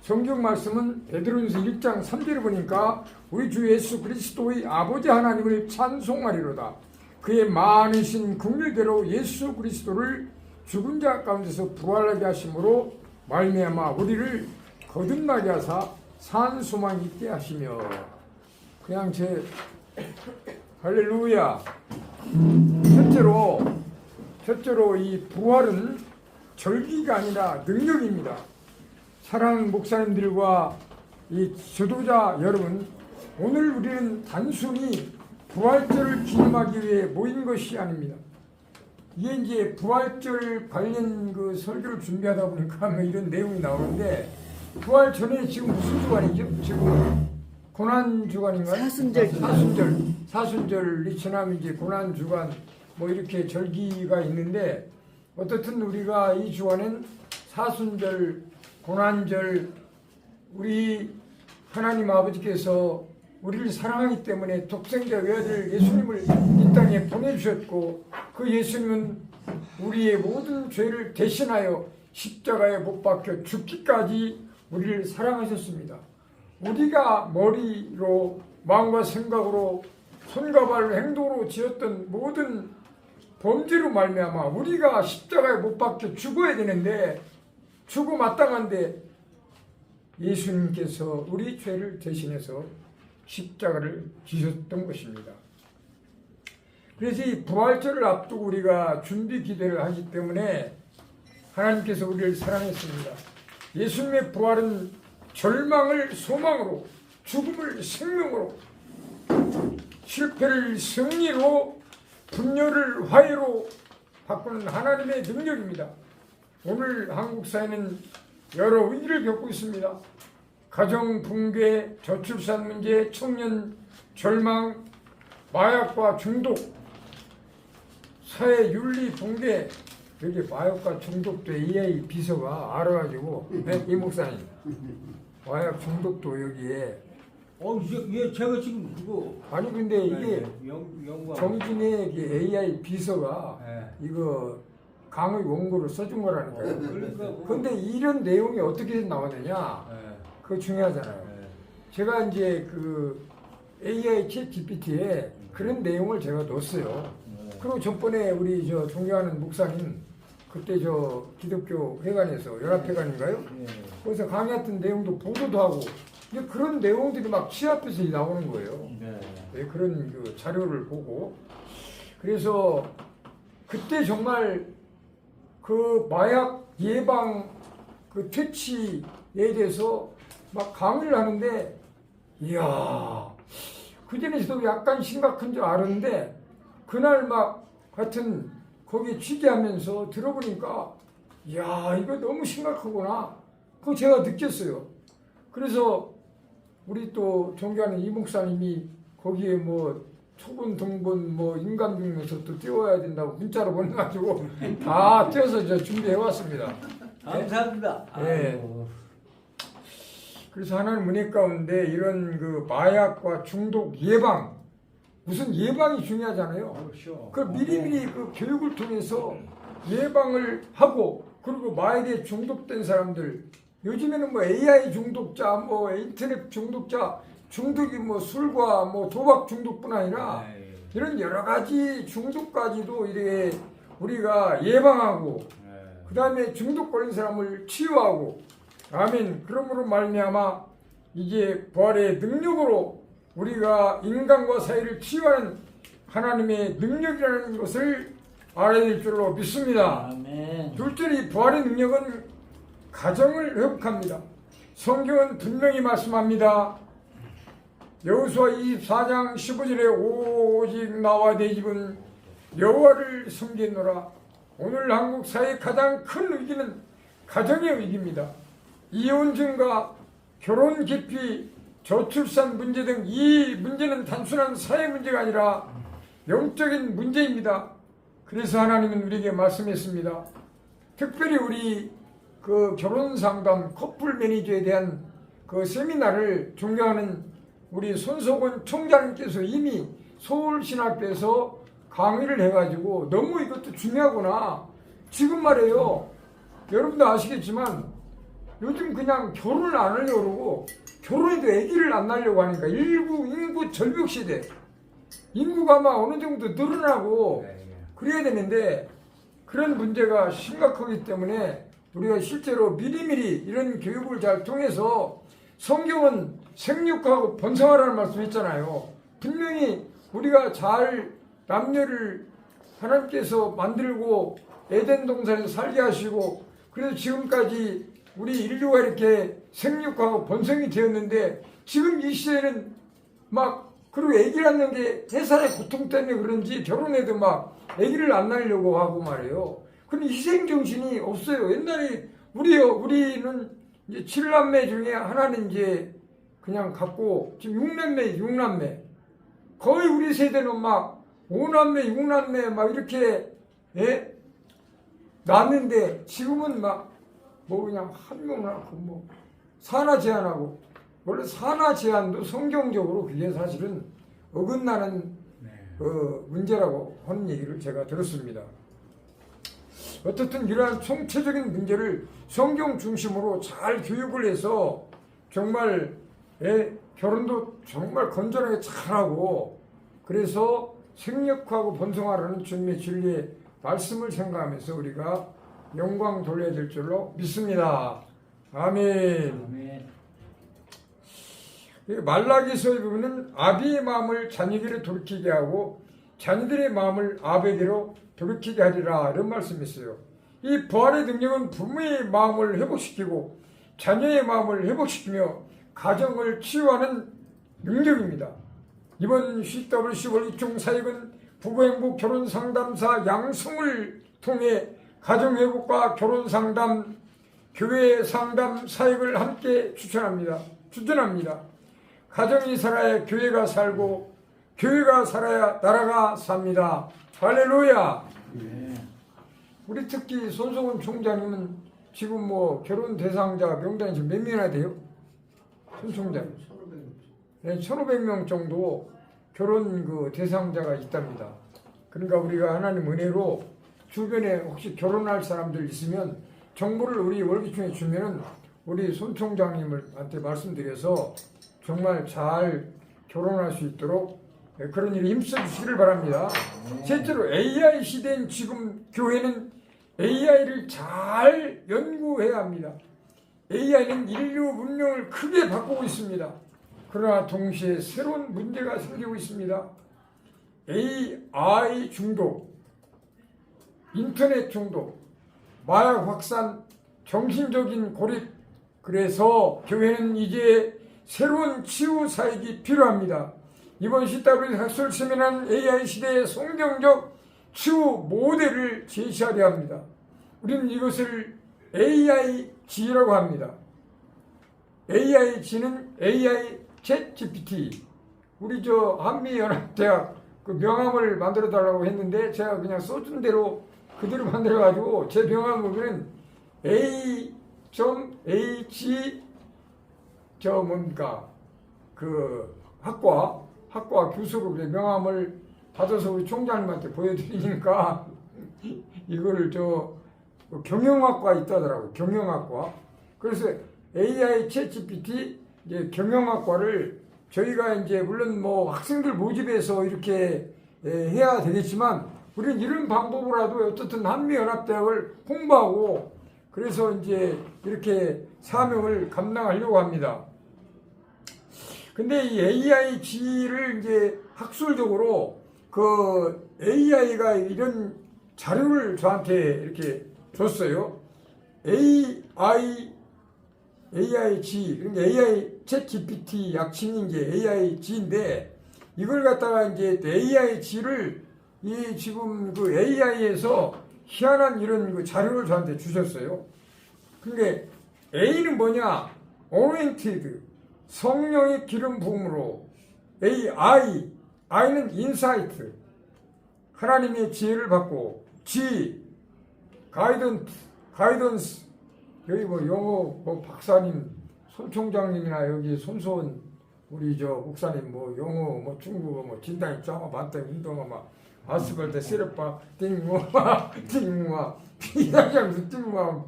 성경 말씀은 베드로전서 1장 3절을 보니까 우리 주 예수 그리스도의 아버지 하나님을 찬송하리로다. 그의 많으신 긍휼대로 예수 그리스도를 죽은 자 가운데서 부활하게 하심으로 말미암아 우리를 거듭나게 하사 산 소망 있게 하시며. 그냥 할렐루야. 첫째로 이 부활은 절기가 아니라 능력입니다. 사랑하는 목사님들과 이 지도자 여러분, 오늘 우리는 단순히 부활절을 기념하기 위해 모인 것이 아닙니다. 이게 이제 부활절 관련 그 설교를 준비하다 보니까 뭐 이런 내용이 나오는데, 부활 전에 지금 무슨 주간이죠? 지금 고난 주간인가요? 사순절이 지나면 이제 고난 주간 뭐 이렇게 절기가 있는데, 어떻든 우리가 이 주간엔 사순절, 고난절, 우리 하나님 아버지께서 우리를 사랑하기 때문에 독생자 외아들 예수님을 이 땅에 보내주셨고, 그 예수님은 우리의 모든 죄를 대신하여 십자가에 못 박혀 죽기까지 우리를 사랑하셨습니다. 우리가 머리로, 마음과 생각으로, 손과 발, 행동으로 지었던 모든 범죄로 말미암아 우리가 십자가에 못 박혀 죽어야 되는데, 죽어 마땅한데 예수님께서 우리 죄를 대신해서 십자가를 지셨던 것입니다. 그래서 이 부활절을 앞두고 우리가 준비 기도를 하기 때문에 하나님께서 우리를 사랑했습니다. 예수님의 부활은 절망을 소망으로, 죽음을 생명으로, 실패를 승리로, 분열을 화해로 바꾸는 하나님의 능력입니다. 오늘 한국 사회는 여러 위기를 겪고 있습니다. 가정 붕괴, 저출산 문제, 청년 절망, 마약과 중독, 사회 윤리 붕괴. 여기 마약과 중독도 AI 비서가 알아가지고, 네, 이 목사님, 마약 중독도 여기에. 예, 제가 지금 그거. 아니 근데 이게 연구하고. 정진의 AI 비서가 이거 강의 원고를 써준 거라니까요. 그러니까 근데 이런 내용이 어떻게 나오느냐, 그거 중요하잖아요. 제가 이제 그 AI 챗 GPT에 그런 내용을 제가 넣었어요. 그리고 전번에 우리 저 존경하는 목사님, 그때 저 기독교 회관에서 연합회관인가요? 거기서 강의했던 내용도 보도도 하고, 이제 그런 내용들이 막 취합해서 나오는 거예요. 네, 그런 그 자료를 보고. 그래서 그때 정말 그 마약 예방 그 퇴치에 대해서 막 강의를 하는데, 이야, 그전에도 약간 심각한 줄 알았는데, 그날 막 하여튼 거기 취재하면서 들어보니까, 이야, 이거 너무 심각하구나. 그거 제가 느꼈어요. 그래서 우리 또 존경하는 이 목사님이 거기에 뭐 초분, 동분, 뭐 인간 중에서 또 띄워야 된다고 문자로 보내가지고 다 띄워서 저 준비해 왔습니다. 감사합니다. 네. 그래서 하나님 은혜 가운데 이런 그 마약과 중독 예방, 무슨 예방이 중요하잖아요. 그 미리미리 그 교육을 통해서 예방을 하고, 그리고 마약에 중독된 사람들, 요즘에는 뭐 AI 중독자, 뭐 인터넷 중독자, 중독이 뭐 술과 뭐 도박 중독뿐 아니라 이런 여러 가지 중독까지도 이렇게 우리가 예방하고, 그 다음에 중독 걸린 사람을 치유하고, 아멘. 그러므로 말미암아 이제 부활의 능력으로 우리가 인간과 사회를 치유하는 하나님의 능력이라는 것을 알아야 될 줄로 믿습니다. 둘째로 이 부활의 능력은 가정을 회복합니다. 성경은 분명히 말씀합니다. 여호수아 24장 15절에 오직 나와 내 집은 여호와를 섬기노라. 오늘 한국 사회의 가장 큰 위기는 가정의 위기입니다. 이혼 증가, 결혼 기피, 저출산 문제 등 이 문제는 단순한 사회 문제가 아니라 영적인 문제입니다. 그래서 하나님은 우리에게 말씀했습니다. 특별히 우리 그 결혼 상담 커플 매니저에 대한 그 세미나를 존경하는 우리 손석원 총장님께서 이미 서울신학교에서 강의를 해가지고 너무 이것도 중요하구나. 지금 말이에요. 여러분도 아시겠지만 요즘 그냥 결혼을 안 하려고 그러고, 결혼해도 아기를 안 낳으려고 하니까 인구 절벽 시대, 인구가 막 어느 정도 늘어나고 그래야 되는데 그런 문제가 심각하기 때문에 우리가 실제로 미리미리 이런 교육을 잘 통해서, 성경은 생육하고 번성하라는 말씀 했잖아요. 분명히 우리가 잘 남녀를 하나님께서 만들고 에덴 동산에서 살게 하시고 그래서 지금까지 우리 인류가 이렇게 생육하고 번성이 되었는데 지금 이 시대는 막 그리고 아기를 낳는 게 회사의 고통 때문에 그런지 결혼해도 막 아기를 안 낳으려고 하고 말이에요. 그럼 희생 정신이 없어요. 옛날에 우리는 이제 7남매 중에 하나는 이제 그냥 갖고 지금 6남매 거의 우리 세대는 막 5남매 6남매 막 이렇게 낳는데 지금은 막 뭐 그냥 한 명 낳고 뭐 산하 제한하고 원래 산하 제한도 성경적으로 그게 사실은 어긋나는 문제라고 하는 얘기를 제가 들었습니다. 어떻든 이러한 총체적인 문제를 성경 중심으로 잘 교육을 해서 정말 결혼도 정말 건전하게 잘하고 그래서 생육하고 번성하라는 주님의 진리의 말씀을 생각하면서 우리가 영광 돌려야 될 줄로 믿습니다. 아멘. 말라기서에 보면 아비의 마음을 자녀에게로 돌이키게 하고 자녀들의 마음을 아버지로 돌이키게 하리라 이런 말씀이 있어요. 이 부활의 능력은 부모의 마음을 회복시키고 자녀의 마음을 회복시키며 가정을 치유하는 능력입니다. 이번 CWC 월기총 사역은 부부행복 결혼상담사 양성을 통해 가정회복과 결혼상담, 교회상담 사역을 함께 추천합니다. 가정이 살아야 교회가 살고 교회가 살아야 나라가 삽니다. 할렐루야. 우리 특히 손석원 총장님은 지금 뭐 결혼 대상자 명단이 지금 몇 명이나 돼요? 손 총장. 1,500명 정도 결혼 그 대상자가 있답니다. 그러니까 우리가 하나님 은혜로 주변에 혹시 결혼할 사람들 있으면 정보를 우리 월기총에 주면은 우리 손 총장님한테 말씀드려서 정말 잘 결혼할 수 있도록 그런 일에 힘써 주시기를 바랍니다. 실제로 AI 시대인 지금 교회는 AI를 잘 연구해야 합니다. AI는 인류 문명을 크게 바꾸고 있습니다. 그러나 동시에 새로운 문제가 생기고 있습니다. AI 중독, 인터넷 중독, 마약 확산, 정신적인 고립. 그래서 교회는 이제 새로운 치유 사역이 필요합니다. 이번 CW 학술 세미나는 AI 시대의 성경적 치유 모델을 제시하려 합니다. 우리는 이것을 AIG라고 합니다. AIG는 AI 챗 GPT. 우리 저 한미연합대학 그 명함을 만들어 달라고 했는데 제가 그냥 써준 대로 그대로 만들어 가지고 제 명함 보면 A.H 저 뭡니까 그 학과 교수로 명함을 받아서 우리 총장님한테 보여드리니까 이거를 저 경영학과 있다더라고요. 경영학과. 그래서 AI 챗 GPT 이제 경영학과를 저희가 이제 물론 뭐 학생들 모집해서 이렇게 해야 되겠지만 우리는 이런 방법으로라도 어떻든 한미연합대학을 홍보하고 그래서 이제 이렇게 사명을 감당하려고 합니다. 근데 이 AIG를 이제 학술적으로 그 AI가 이런 자료를 저한테 이렇게 줬어요. AIG, 그러니까 AI 챗 GPT 약칭이 이제 AIG인데 이걸 갖다가 이제 AIG를 이 지금 그 AI에서 희한한 이런 그 자료를 저한테 주셨어요. 그게 A는 뭐냐? Oriented, 성령의 기름 부음으로. I는 Insight, 하나님의 지혜를 받고. G, Guidance, 여기 뭐 영어 뭐 박사님, 손 총장님이나 여기 손소원 우리 저 목사님 뭐 영어 뭐 중국어 뭐 진단이 짱아 맞다 운동아 막 아스팔트 시럽바 띵무마 피자장 띵무마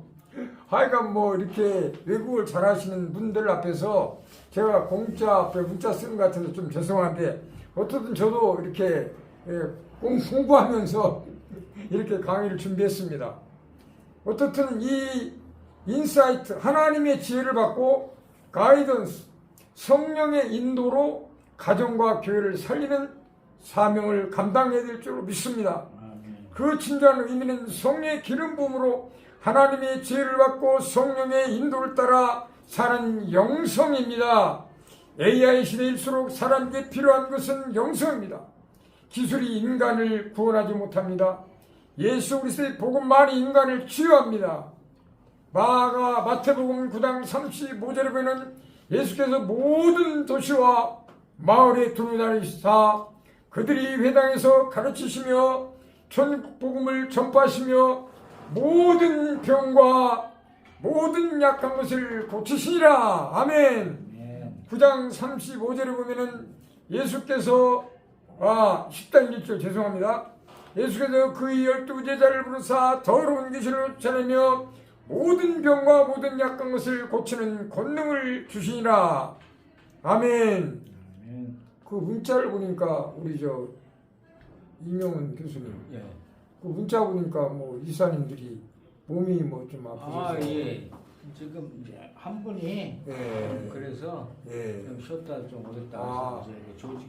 하여간 뭐 이렇게 외국어를 잘하시는 분들 앞에서 제가 공짜 앞에 문자 쓰는 것 같아서 좀 죄송한데 어떻든 저도 이렇게 공부하면서 이렇게 강의를 준비했습니다. 어떻든 이 인사이트 하나님의 지혜를 받고 가이던스 성령의 인도로 가정과 교회를 살리는 사명을 감당해야 될 줄로 믿습니다. 그 진정한 의미는 성령의 기름 부음으로 하나님의 지혜를 받고 성령의 인도를 따라 사는 영성입니다. AI 시대일수록 사람에게 필요한 것은 영성입니다. 기술이 인간을 구원하지 못합니다. 예수 그리스도의 복음만이 인간을 치유합니다. 마태복음 9장 35절에 보면 예수께서 모든 도시와 마을에 두루다니시사 그들이 회당에서 가르치시며 전국 복음을 전파하시며 모든 병과 모든 약한 것을 고치시니라. 아멘. 9장 35절에 보면은 예수께서 10장 1절 죄송합니다. 예수께서 그의 12제자를 부르사 더러운 귀신을 쫓아내며 모든 병과 모든 약한 것을 고치는 권능을 주시니라. 아멘. 그 문자를 보니까 우리 이명훈 교수님 예. 그 문자 보니까 뭐 이사님들이 몸이 뭐 좀 아프셔서 예. 지금 이제 한 분이 예. 그래서 예. 좀 쉬었다 좀 오랬다 해서 이제 조직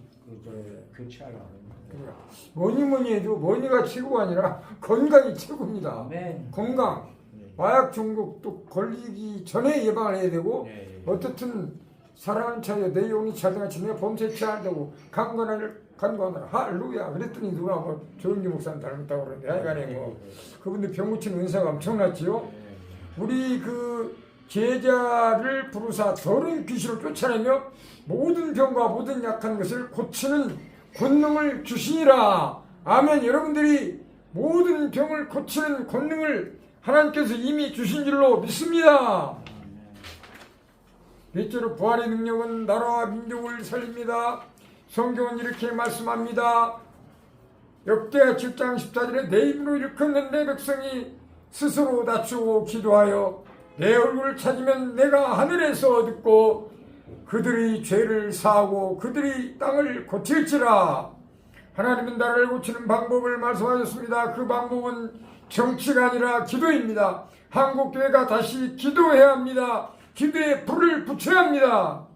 교체하려고 합니다. 그러니까 뭐니 해도 뭐니가 최고가 아니라 건강이 최고입니다. 아멘. 건강. 마약 중독 또 걸리기 전에 예방을 해야 되고 어떻든 사랑하는 차에 내 영이 자등하지 내가 범죄치 않다고 간과하라 할렐루야 그랬더니 누가 뭐 조영기 목사님 닮았다고 그러는데 하여간에 뭐 그분들 병 고치는 은사가 엄청났지요. 우리 그 제자를 부르사 더러운 귀신을 쫓아내며 모든 병과 모든 약한 것을 고치는 권능을 주시니라. 아멘. 여러분들이 모든 병을 고치는 권능을 하나님께서 이미 주신 줄로 믿습니다. 넷째로 부활의 능력은 나라와 민족을 살립니다. 성경은 이렇게 말씀합니다. 역대하 7장 14절에 내 입으로 일컫는 내 백성이 스스로 낮추고 기도하여 내 얼굴을 찾으면 내가 하늘에서 듣고 그들의 죄를 사하고 그들의 땅을 고칠지라. 하나님은 나라를 고치는 방법을 말씀하셨습니다. 그 방법은 정치가 아니라 기도입니다. 한국교회가 다시 기도해야 합니다. 기도에 불을 붙여야 합니다.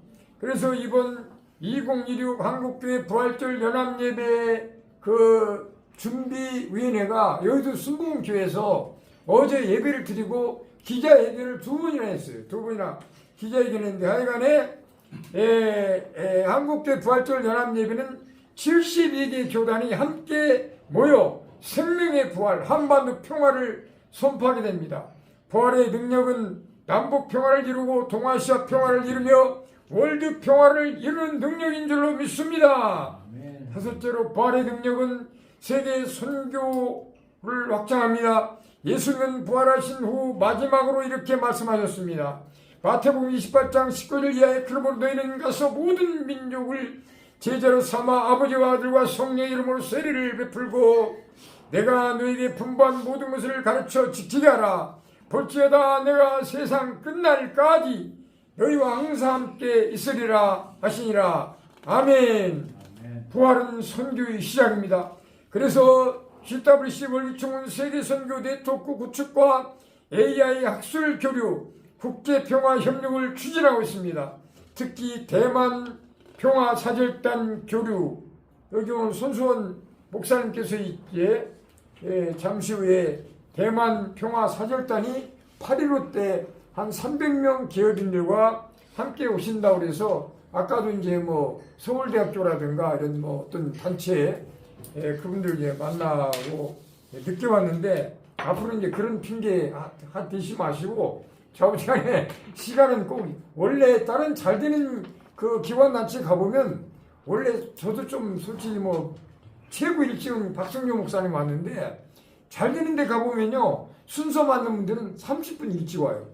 그래서 이번 2016 한국교회 부활절 연합예배 그 준비위원회가 여의도 순복음교회에서 어제 예배를 드리고 기자회견을 2번이나 했어요. 2번이나 기자회견을 했는데 하여간에 한국교회 부활절 연합예배는 72개 교단이 함께 모여 생명의 부활, 한반도 평화를 선포하게 됩니다. 부활의 능력은 남북 평화를 이루고 동아시아 평화를 이루며 월드 평화를 이루는 능력인 줄로 믿습니다. 다섯째로 부활의 능력은 세계 선교를 확장합니다. 예수님은 부활하신 후 마지막으로 이렇게 말씀하셨습니다. 마태복음 28장 19절 이하에 그러므로 너희는 가서 모든 민족을 제자로 삼아 아버지와 아들과 성령의 이름으로 세례를 베풀고 내가 너희에게 분부한 모든 것을 가르쳐 지키게 하라. 볼지어다 내가 세상 끝날까지 너희와 항상 함께 있으리라 하시니라. 아멘. 부활은 선교의 시작입니다. 그래서 CWC 월기총은 세계선교 네트워크 구축과 AI 학술 교류, 국제평화협력을 추진하고 있습니다. 특히 대만 평화사절단 교류, 여기 오늘 손수원 목사님께서 이제 잠시 후에 대만 평화사절단이 8.15 때 한 300명 기업인들과 함께 오신다고 그래서 아까도 이제 뭐 서울대학교라든가 이런 뭐 어떤 단체 그분들 이제 만나고 늦게 왔는데 앞으로 이제 그런 핑계 대시 마시고 좌우지간에 시간은 꼭 원래 다른 잘 되는 그 기관단체 가보면 원래 저도 좀 솔직히 뭐 최고 일찍은 박성규 목사님 왔는데 잘 되는 데 가보면요 순서 맞는 분들은 30분 일찍 와요.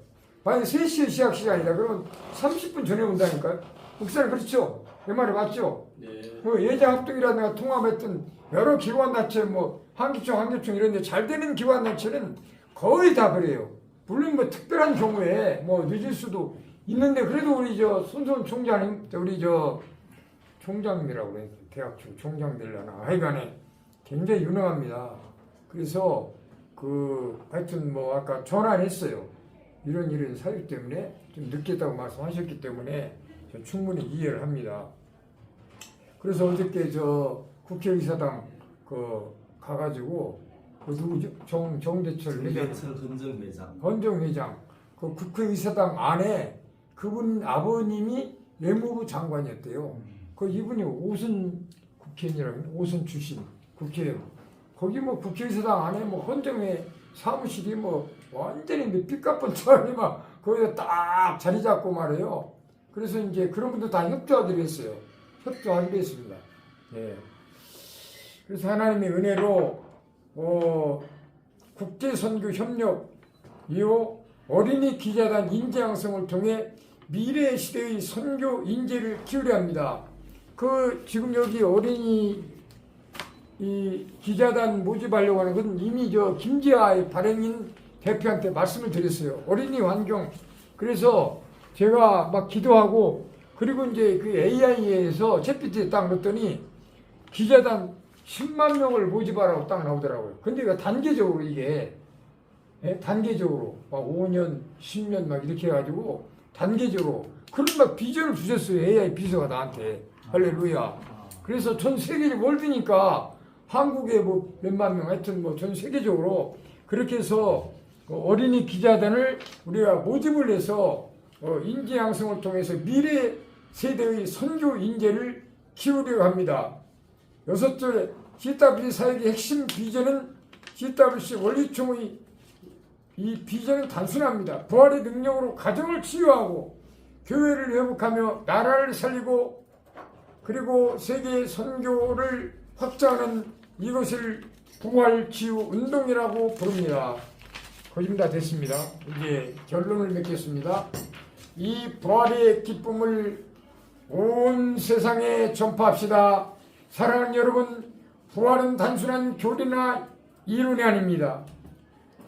만약 3시에 시작 시간이다 그러면 30분 전에 온다니까요. 목사님 그렇죠? 내 말이 맞죠? 네. 뭐 예자합동이라든가 통합했던 여러 기관단체 뭐 한기총 이런 데 잘 되는 기관단체는 거의 다 그래요. 물론 뭐 특별한 경우에 뭐 늦을 수도 있는데 그래도 우리 손수원 총장님 우리 총장님이라고 그래요. 대학 총장 되려나 하여간에 굉장히 유능합니다. 그래서 하여튼 뭐 아까 전화했어요. 이런 사유 때문에 좀 늦겠다고 말씀하셨기 때문에 충분히 이해를 합니다. 그래서 어저께 국회의사당 가가지고 그 누구죠? 정대철 회장. 헌정회장. 헌정회장. 그 국회의사당 안에 그분 아버님이 외무부 장관이었대요. 그 이분이 오순 국회의원이라고 오순 출신 국회의원. 거기 뭐 국회의사당 안에 뭐 헌정회 사무실이 뭐 완전히 삐까뻔쩍하니 막 거기다 딱 자리 잡고 말해요. 그래서 이제 그런 분들 다 협조하기로 했어요. 협조하기로 했습니다. 예. 그래서 하나님의 은혜로 국제선교협력 이후 어린이 기자단 인재 양성을 통해 미래 시대의 선교 인재를 키우려 합니다. 그 지금 여기 어린이 이 기자단 모집하려고 하는 건 이미 저 김지아의 발행인 대표한테 말씀을 드렸어요. 어린이 환경. 그래서 제가 막 기도하고 그리고 이제 그 AI에서 챗GPT에 딱 넣었더니 기자단 10만 명을 모집하라고 딱 나오더라고요. 근데 이거 단계적으로 이게 단계적으로 막 5년, 10년 막 이렇게 해가지고 단계적으로 그런 막 비전을 주셨어요. AI 비서가 나한테. 할렐루야. 그래서 전 세계적 월드니까 한국에 뭐 몇만 명 하여튼 뭐 전 세계적으로 그렇게 해서 어린이 기자단을 우리가 모집을 해서 인재 양성을 통해서 미래 세대의 선교 인재를 키우려고 합니다. 6절에 CWC 사역의 핵심 비전은 CWC 원리총의 이 비전은 단순합니다. 부활의 능력으로 가정을 치유하고 교회를 회복하며 나라를 살리고 그리고 세계 선교를 확장하는 이것을 부활 치유 운동이라고 부릅니다. 거의 다 됐습니다. 이제 결론을 맺겠습니다. 이 부활의 기쁨을 온 세상에 전파합시다. 사랑하는 여러분, 부활은 단순한 교리나 이론이 아닙니다.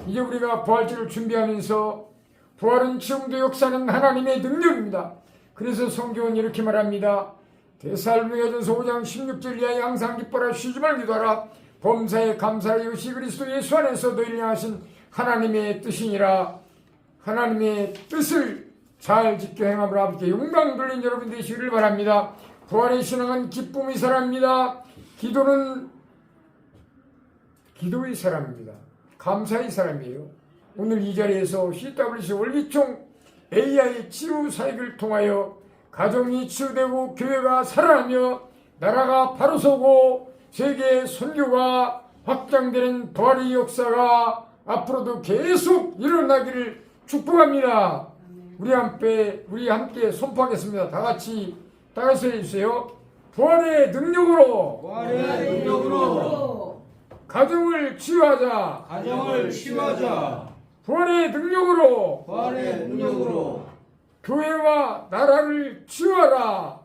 이제 우리가 부활절을 준비하면서 부활은 지금도 역사하는 하나님의 능력입니다. 그래서 성경은 이렇게 말합니다. 데살로니가전서 5장 16절 이하에 항상 기뻐라 쉬지 말고 기도하라. 범사에 감사하라. 이것이 그리스도 예수 안에서 너희를 향하신 하나님의 뜻이니라. 하나님의 뜻을 잘 지켜 행함으로 아버지께 영광 돌린 여러분 되시기를 바랍니다. 부활의 신앙은 기쁨의 사람입니다. 기도는 기도의 사람입니다. 감사의 사람이에요. 오늘 이 자리에서 CWC 원리총 AI 치유 사역을 통하여 가정이 치유되고 교회가 살아나며 나라가 바로 서고 세계 선교가 확장되는 부활의 역사가 앞으로도 계속 일어나기를 축복합니다. 우리 함께 선포하겠습니다. 다 같이 해주세요. 부활의 능력으로 가정을 치유하자. 부활의 능력으로 교회와 나라를 치유하라.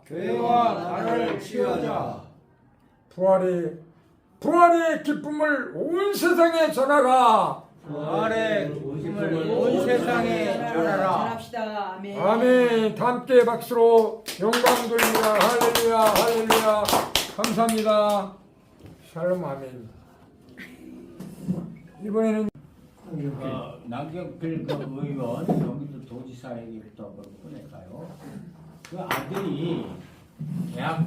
부활의 기쁨을 온 세상에 전하라. 전합시다. 아멘. 아멘. 다 함께 박수로 영광 돌립니다. 할렐루야. 감사합니다. 샬롬 아멘. 이번에는 남경필 그 의원 경기도 도지사 얘기부터 꺼낼까요? 그 아들이 대학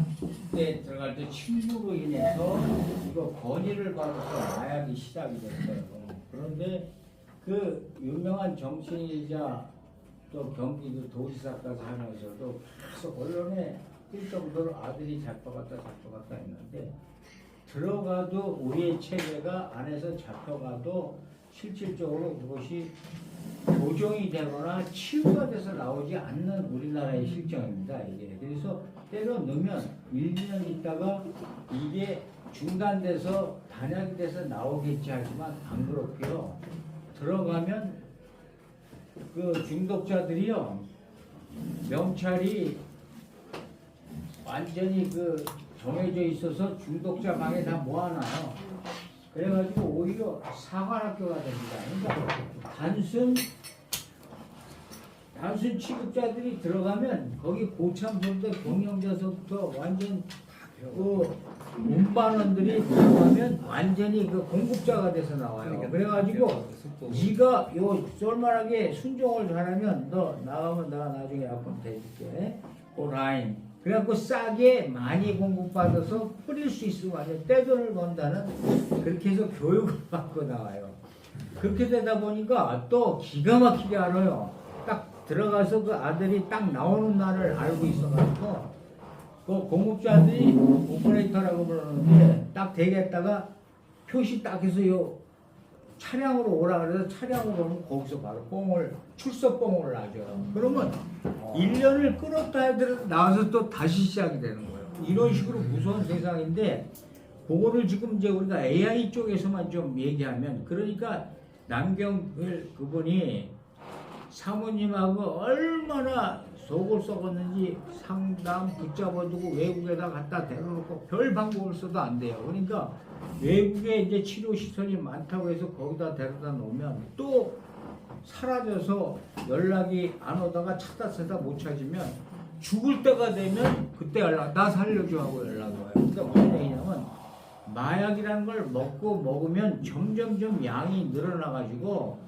때 들어갈 때 친구로 인해서 이거 권위를 받아서 마약이 시작이 됐어요. 그런데 그 유명한 정치인이자 또 경기도 도지사까지 하면서도 계속 언론에 뜰 정도로 아들이 잡혀갔다 했는데 들어가도 우리의 체계가 안에서 잡혀가도 실질적으로 그것이 교정이 되거나 치유가 돼서 나오지 않는 우리나라의 실정입니다. 이게 그래서 때려 넣으면 1, 2년 있다가 이게 중단돼서 단약이 돼서 나오겠지 하지만 안 그렇고요. 들어가면 그 중독자들이요 명찰이 완전히 그 정해져 있어서 중독자 방에 다 모아놔요. 그래가지고 오히려 사관학교가 됩니다. 그러니까 단순 취급자들이 들어가면 거기 고참부터 경영자서부터 완전 그 운반원들이 들어가면 완전히 그 공급자가 돼서 나와요. 그래가지고 네가 요 쏠만하게 순종을 잘하면 너 나가면 내가 나중에 약품 대줄게. 그 라인 그래갖고 싸게 많이 공급받아서 뿌릴 수 있으면 아주 떼돈을 번다는 그렇게 해서 교육을 받고 나와요. 그렇게 되다 보니까 또 기가 막히게 알아요. 딱 들어가서 그 아들이 딱 나오는 날을 알고 있어가지고 그 공급자들이 오퍼레이터라고 부르는데 딱 되겠다가 표시 딱 해서 요 차량으로 오라 그래서 차량으로 오면 거기서 바로 출석 뽕을 놔줘요. 그러면 1년을 끌었다 해도 나와서 또 다시 시작이 되는 거예요. 이런 식으로 무서운 세상인데 그거를 지금 이제 우리가 AI 쪽에서만 좀 얘기하면 그러니까 남경필 그분이 사모님하고 얼마나 속을 썩었는지 상담 붙잡아두고 외국에다 갖다 대놓고 별 방법을 써도 안 돼요. 그러니까 외국에 이제 치료 시설이 많다고 해서 거기다 데려다 놓으면 또 사라져서 연락이 안 오다가 찾다 못 찾으면 죽을 때가 되면 그때 나 살려줘 하고 연락이 와요. 그러니까 무슨 얘기냐면 마약이라는 걸 먹으면 점점점 양이 늘어나가지고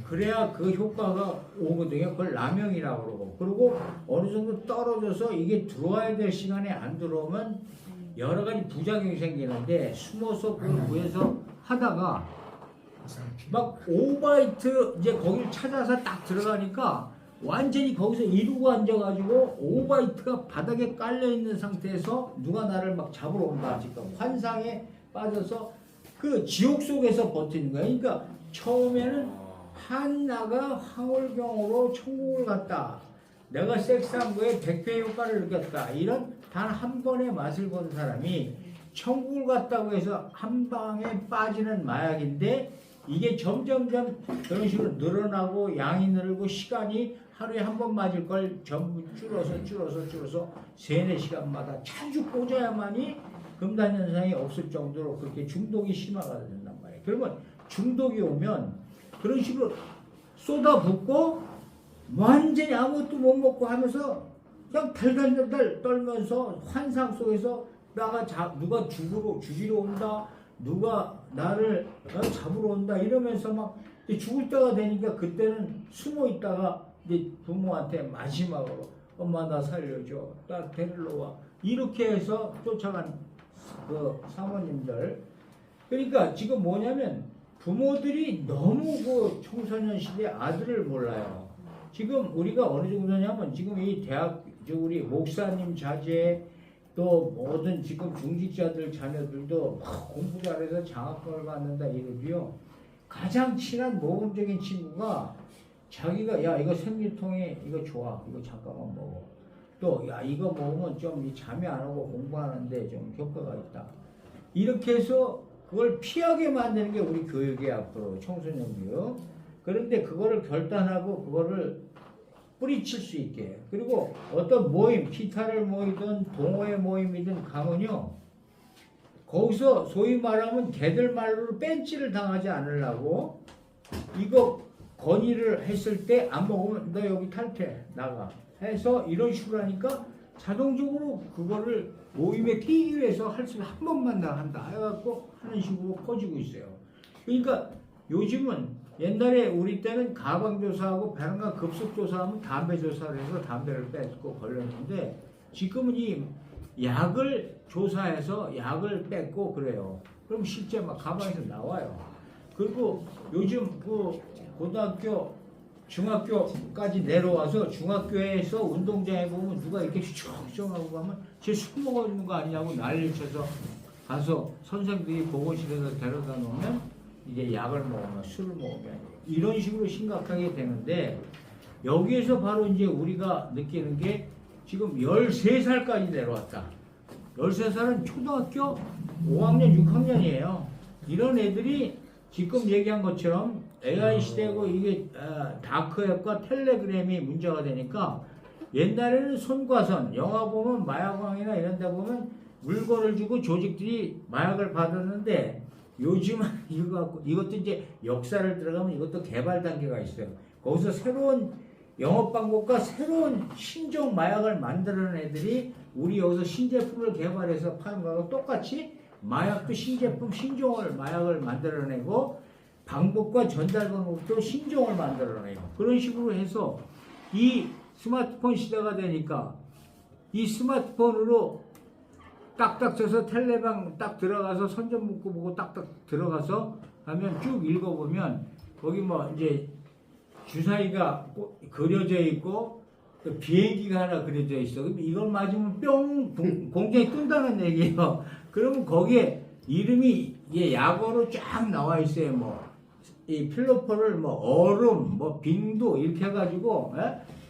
그래야 그 효과가 오거든요. 그걸 남용이라고 그러고. 그리고 어느 정도 떨어져서 이게 들어와야 될 시간에 안 들어오면 여러 가지 부작용이 생기는데 숨어서 그걸 구해서 하다가 막 5바이트 이제 거기를 찾아서 딱 들어가니까 완전히 거기서 이루고 앉아가지고 5바이트가 바닥에 깔려있는 상태에서 누가 나를 막 잡으러 온다. 지금 환상에 빠져서 그 지옥 속에서 버티는 거야. 그러니까 처음에는 한나가 황홀경으로 천국을 갔다. 내가 섹스한 거에 100배 효과를 느꼈다. 이런 단 한 번의 맛을 본 사람이 천국을 갔다고 해서 한 방에 빠지는 마약인데 이게 점점점 그런 식으로 늘어나고 양이 늘고 시간이 하루에 한 번 맞을 걸 전부 줄어서 3-4시간마다 자주 꽂아야만이 금단 현상이 없을 정도로 그렇게 중독이 심화가 된단 말이에요. 그러면 중독이 오면 그런 식으로 쏟아붓고 완전히 아무것도 못 먹고 하면서 그냥 달달달달 떨면서 환상 속에서 누가 죽이러 온다, 누가 나를 잡으러 온다 이러면서 막 죽을 때가 되니까 그때는 숨어 있다가 이제 부모한테 마지막으로 엄마 나 살려줘, 나 데리러 와 이렇게 해서 쫓아간 그 사모님들. 그러니까 지금 뭐냐면 부모들이 너무 그 청소년 시대 아들을 몰라요. 지금 우리가 어느 정도냐면 지금 이 대학 우리 목사님 자제 또 모든 지금 중직자들 자녀들도 막 공부 잘해서 장학금을 받는다 이러고요. 가장 친한 모범적인 친구가 자기가 야 이거 생리통에 이거 좋아 이거 잠깐만 먹어. 또 야 이거 먹으면 좀 잠이 안 오고 공부하는데 좀 효과가 있다. 이렇게 해서 그걸 피하게 만드는 게 우리 교육의 앞으로 청소년 교육. 그런데 그거를 결단하고 그거를 뿌리칠 수 있게. 그리고 어떤 모임, 기타를 모이든 동호회 모임이든 가면요. 거기서 소위 말하면 걔들 말로 뺀찌를 당하지 않으려고 이거 건의를 했을 때 안 먹으면 너 여기 탈퇴 나가 해서 이런 식으로 하니까 자동적으로 그거를 모임에 끼기 위해서 할 수 한 번만 나 한다 해갖고 하는 식으로 퍼지고 있어요. 그러니까 요즘은 옛날에 우리 때는 가방조사하고 배란간 급속조사하면 담배조사를 해서 담배를 뺏고 걸렸는데 지금은 이 약을 조사해서 약을 뺏고 그래요. 그럼 실제 막 가방에서 나와요. 그리고 요즘 그 고등학교 중학교까지 내려와서 중학교에서 운동장에 보면 누가 이렇게 휘청휘청하고 가면 쟤 술 먹어있는 거 아니냐고 난리를 쳐서 가서 선생들이 보건실에서 데려다 놓으면 이제 약을 먹으면 술을 먹으면 이런 식으로 심각하게 되는데 여기에서 바로 이제 우리가 느끼는 게 지금 13살까지 내려왔다. 13살은 초등학교 5학년, 6학년이에요. 이런 애들이 지금 얘기한 것처럼 AI 시대고 이게 다크웹과 텔레그램이 문제가 되니까 옛날에는 손과 손, 영화 보면 마약왕이나 이런 데 보면 물건을 주고 조직들이 마약을 받았는데 요즘은 이것도 이제 역사를 들어가면 이것도 개발 단계가 있어요. 거기서 새로운 영업 방법과 새로운 신종 마약을 만드는 애들이 우리 여기서 신제품을 개발해서 파는 거하고 똑같이 마약도 신제품, 신종을 마약을 만들어내고 방법과 전달 방법도 신종을 만들어내요. 그런 식으로 해서 이 스마트폰 시대가 되니까 이 스마트폰으로 딱딱 쳐서 텔레방 딱 들어가서 선전 문구 보고 딱딱 들어가서 하면 쭉 읽어보면 거기 뭐 이제 주사위가 그려져 있고 또 비행기가 하나 그려져 있어. 그럼 이걸 맞으면 뿅 공중에 뜬다는 얘기예요. 그러면 거기에 이름이 이게 약어로 쫙 나와 있어요. 뭐 이 필로포를 뭐 얼음, 뭐 빙도 이렇게 해가지고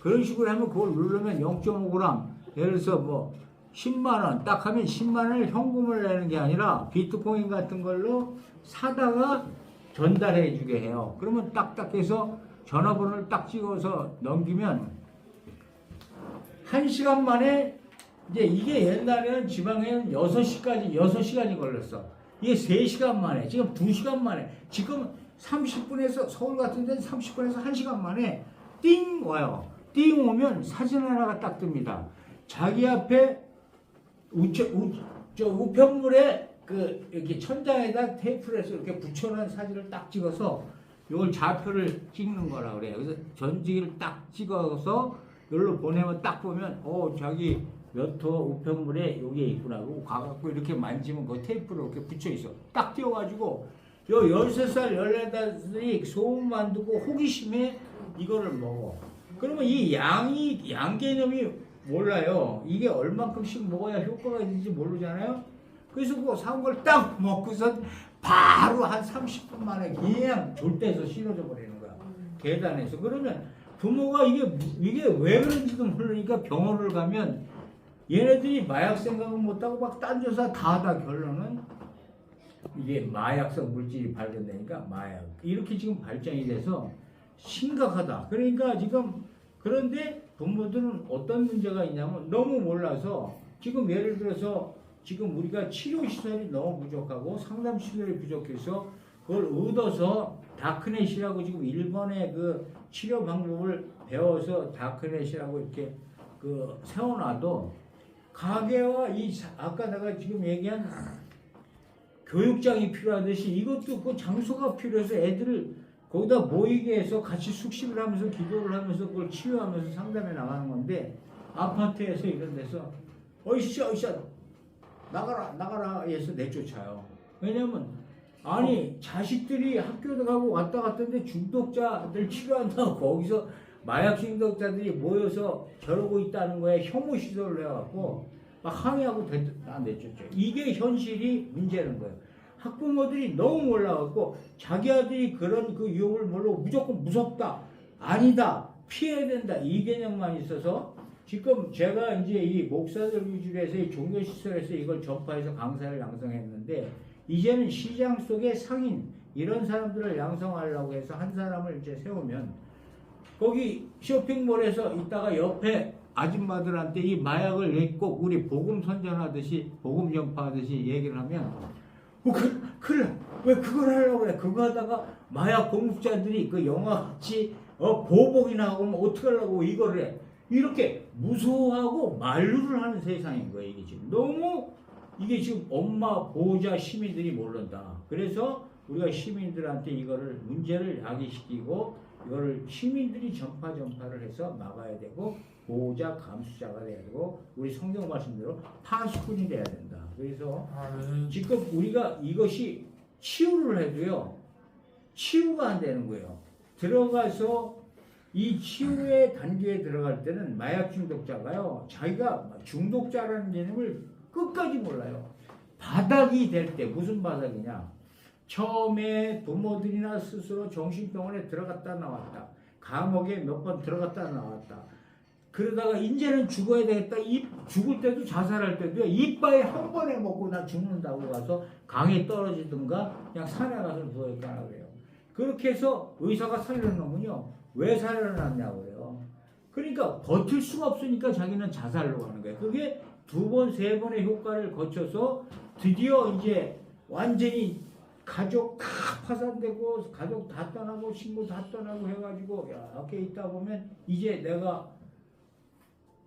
그런 식으로 하면 그걸 누르면 0.5g 예를 들어서 뭐 10만 원 딱 하면 10만 원을 현금을 내는 게 아니라 비트코인 같은 걸로 사다가 전달해 주게 해요. 그러면 딱딱해서 전화번호를 딱 찍어서 넘기면 1시간 만에 이제 이게 옛날에는 지방에는 6시간이 걸렸어. 이게 3시간 만에, 지금 2시간 만에, 지금 30분에서 서울 같은 데는 30분에서 1시간 만에 띵 와요. 띵 오면 사진 하나가 딱 뜹니다. 자기 앞에 우편물에 이렇게 천장에다 테이프를 해서 이렇게 붙여놓은 사진을 딱 찍어서 이걸 좌표를 찍는 거라 그래요. 그래서 전지기를 딱 찍어서 여기로 보내면 딱 보면 자기 몇 호 우편물에 여기에 있구나. 그리고 가갖고 이렇게 만지면 그 테이프를 이렇게 붙여 있어. 딱 띄워가지고 요 13살, 14살이 소음만 듣고 호기심에 이거를 먹어. 그러면 이 양 개념이 몰라요. 이게 얼만큼씩 먹어야 효과가 있는지 모르잖아요. 그래서 그거 사온 걸 딱 먹고선 바로 한 30분 만에 그냥 졸대서 실어져 버리는 거야. 계단에서. 그러면 부모가 이게 왜 그런지도 모르니까 병원을 가면 얘네들이 마약 생각은 못하고 막 딴조사 다 하다 결론은 이게 마약성 물질이 발견되니까 마약. 이렇게 지금 발전이 돼서 심각하다. 그러니까 지금 그런데 부모들은 어떤 문제가 있냐면 너무 몰라서 지금 예를 들어서 지금 우리가 치료시설이 너무 부족하고 상담시설이 부족해서 그걸 얻어서 다크넷이라고 지금 일본의 그 치료 방법을 배워서 다크넷이라고 이렇게 세워놔도 가게와 아까 내가 지금 얘기한 교육장이 필요하듯이 이것도 그 장소가 필요해서 애들을 거기다 모이게 해서 같이 숙식을 하면서 기도를 하면서 그걸 치유하면서 상담해 나가는 건데 아파트에서 이런 데서 어이씨 나가라 해서 내쫓아요. 왜냐면 아니 자식들이 학교도 가고 왔다 갔던데 중독자들 치료한다고 거기서 마약 중독자들이 모여서 저러고 있다는 거에 혐오 시도를 해갖고 막 항의하고 다 내쫓죠. 이게 현실이 문제는 거예요. 학부모들이 너무 몰라갖고 자기 아들이 그런 그 유혹을 모르고 무조건 무섭다, 아니다, 피해야 된다 이 개념만 있어서 지금 제가 이제 이 목사들 위주로 해서 이 종교시설에서 이걸 전파해서 강사를 양성했는데 이제는 시장 속의 상인 이런 사람들을 양성하려고 해서 한 사람을 이제 세우면 거기 쇼핑몰에서 있다가 옆에 아줌마들한테 이 마약을 꼭 우리 복음 선전하듯이 복음 전파하듯이 얘기를 하면 큰일 나. 왜 그걸 하려고 그래. 그거 하다가 마약 공급자들이 그 영화같이 보복이나 하고 뭐 어떻게 하려고 이거를 해. 이렇게 무서워하고 만류를 하는 세상인 거예요. 이게 지금 너무 이게 지금 엄마 보호자 시민들이 모른다. 그래서 우리가 시민들한테 이거를 문제를 야기시키고 이거를 시민들이 전파를 해서 막아야 되고 보호자 감수자가 돼야 되고 우리 성경 말씀대로 파수꾼이 돼야 된다. 그래서 지금 우리가 이것이 치유를 해도요 치유가 안 되는 거예요. 들어가서 이 치유의 단계에 들어갈 때는 마약 중독자가요 자기가 중독자라는 개념을 끝까지 몰라요. 바닥이 될 때 무슨 바닥이냐? 처음에 부모들이나 스스로 정신병원에 들어갔다 나왔다. 감옥에 몇 번 들어갔다 나왔다. 그러다가 이제는 죽어야 되겠다. 죽을 때도 자살할 때도 이빨에 한 번에 먹고 나 죽는다고 가서 강에 떨어지든가 그냥 산에 가서 누워있거나 그래요. 그렇게 해서 의사가 살려놓으면요. 왜 살려놨냐고 그래요. 그러니까 버틸 수가 없으니까 자기는 자살로 가는 거예요. 그게 2번, 3번의 효과를 거쳐서 드디어 이제 완전히 가족 다 파산되고 가족 다 떠나고 친구 다 떠나고 해가지고 이렇게 있다 보면 이제 내가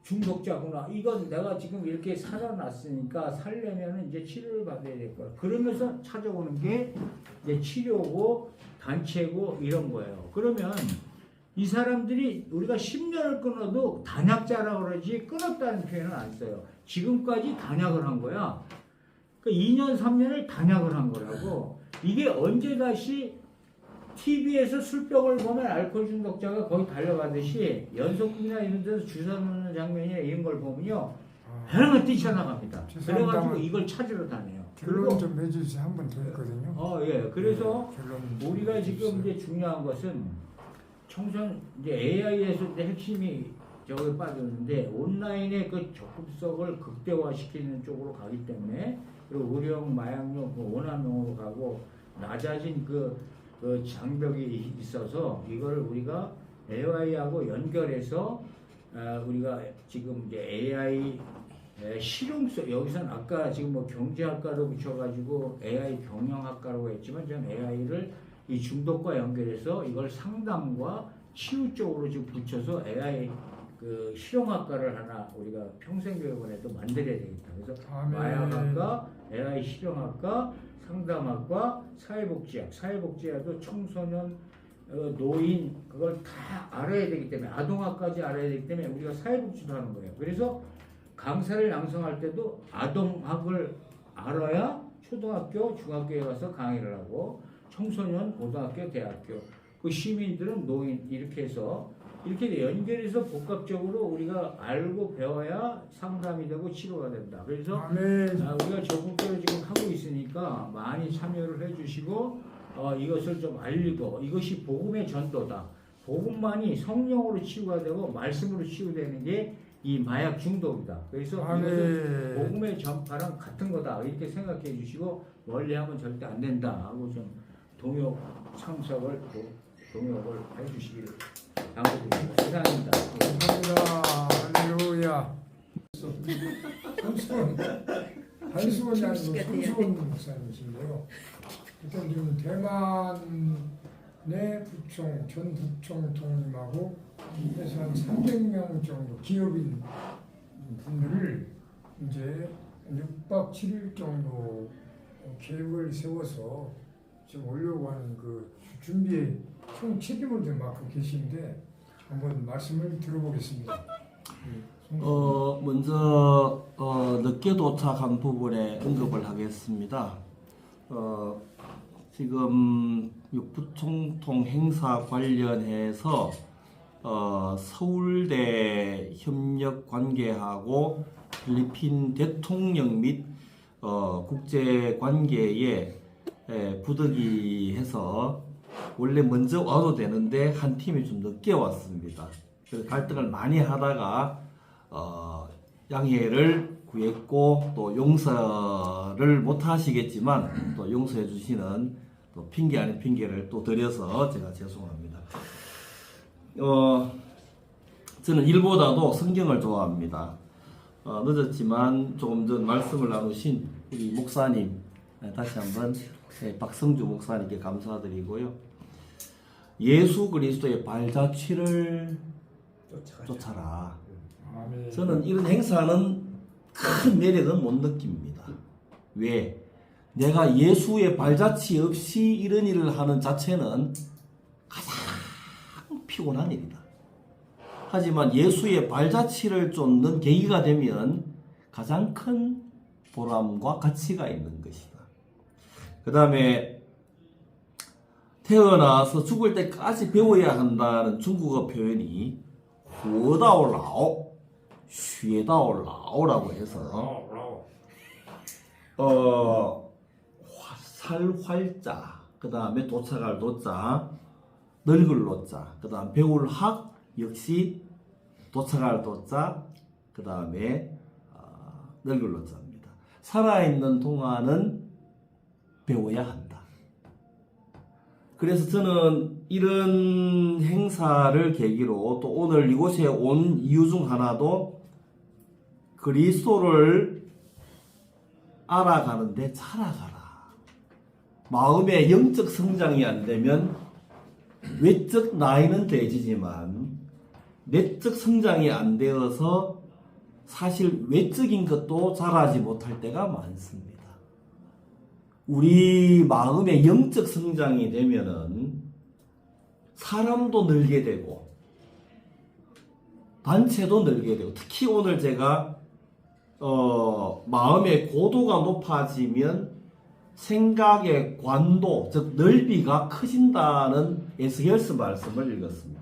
중독자구나. 이건 내가 지금 이렇게 살아났으니까 살려면 이제 치료를 받아야 될 거야. 그러면서 찾아오는 게 이제 치료고 단체고 이런 거예요. 그러면 이 사람들이 우리가 10년을 끊어도 단약자라 그러지 끊었다는 표현은 안 써요. 지금까지 단약을 한 거야. 그러니까 2년, 3년을 단약을 한 거라고. 이게 언제 다시 TV에서 술병을 보면 알코올 중독자가 거의 달려가듯이 연속극이나 이런 데서 주사 놓는 장면이나 이런 걸 보면요. 하나가 뛰쳐나갑니다. 죄송합니다. 그래가지고 이걸 찾으러 다녀요. 결론 좀 해주세요. 한 번 더 있거든요. 예. 그래서 결론 좀 우리가 해주세요. 지금 이제 중요한 것은 청소년 이제 AI에서 이제 핵심이 저기 빠졌는데 온라인의 그 적극성을 극대화시키는 쪽으로 가기 때문에 그리고 의료용, 마약용, 오남용으로 가고 낮아진 그 장벽이 있어서 이걸 우리가 AI하고 연결해서 우리가 지금 이제 AI 실용성 여기서는 아까 지금 뭐 경제학과로 붙여가지고 AI 경영학과라고 했지만 저는 AI를 이 중독과 연결해서 이걸 상담과 치유 쪽으로 지금 붙여서 AI 그 실용학과를 하나 우리가 평생교육원에도 만들어야 되겠다. 그래서 아멘. 마약학과, AI 실용학과, 상담학과, 사회복지학, 사회복지학도 청소년, 노인 그걸 다 알아야 되기 때문에 아동학까지 알아야 되기 때문에 우리가 사회복지도 하는 거예요. 그래서 강사를 양성할 때도 아동학을 알아야 초등학교, 중학교에 가서 강의를 하고 청소년, 고등학교, 대학교 그 시민들은 노인 이렇게 해서 이렇게 연결해서 복합적으로 우리가 알고 배워야 상담이 되고 치료가 된다. 그래서 아멘. 우리가 적극적으로 지금 하고 있으니까 많이 참여를 해주시고 이것을 좀 알리고 이것이 복음의 전도다. 복음만이 성령으로 치유가 되고 말씀으로 치유되는 게 이 마약 중독이다. 그래서 이것은 복음의 전파랑 같은 거다. 이렇게 생각해 주시고 멀리하면 절대 안 된다 하고 좀 동역 참석을 동역을 해주시기를 당부드립니다. 이상입니다. 감사합니다. 할렐루야. 한수원이 아니고 손수원 목사님이신데요. 일단 지금 대만의 부총, 전 부총 통님하고 해서 한 300명 정도 기업인 분들을 이제 6박 7일 정도 계획을 세워서 지금 오려고 하는 그 준비에 총 책임을 좀 맡고 계신데 한번 말씀을 들어보겠습니다. 먼저 늦게 도착한 부분에 언급을 하겠습니다. 지금 육부총통 행사 관련해서 서울대 협력 관계하고 필리핀 대통령 및 국제 관계에 부득이해서 원래 먼저 와도 되는데 한 팀이 좀 늦게 왔습니다. 그래서 갈등을 많이 하다가 양해를 구했고 또 용서를 못 하시겠지만 또 용서해 주시는 또 핑계 아닌 핑계를 또 드려서 제가 죄송합니다. 저는 일보다도 성경을 좋아합니다. 늦었지만 조금 전 말씀을 나누신 우리 목사님 다시 한번 박성주 목사님께 감사드리고요. 예수 그리스도의 발자취를 쫓아라. 아멘. 저는 이런 행사는 큰 매력은 못 느낍니다. 왜? 내가 예수의 발자취 없이 이런 일을 하는 자체는 가장 피곤한 일이다. 하지만 예수의 발자취를 쫓는 계기가 되면 가장 큰 보람과 가치가 있는 것이다. 그 다음에 태어나서 죽을 때까지 배워야 한다는 중국어 표현이 후다오라오, 쉐다오라오라고 해서 살활자, 그 다음에 도착할 도자, 늙을 노자, 그 다음 배울 학 역시 도착할 도자, 그 다음에 늙을 노자입니다. 살아있는 동안은 배워야 한다. 그래서 저는 이런 행사를 계기로 또 오늘 이곳에 온 이유 중 하나도 그리스도를 알아가는데 자라가라. 마음의 영적 성장이 안 되면 외적 나이는 되지만 내적 성장이 안 되어서 사실 외적인 것도 자라지 못할 때가 많습니다. 우리 마음의 영적 성장이 되면은 사람도 늘게 되고 단체도 늘게 되고, 특히 오늘 제가 마음의 고도가 높아지면 생각의 관도, 즉 넓이가 커진다는 에스겔스 말씀을 읽었습니다.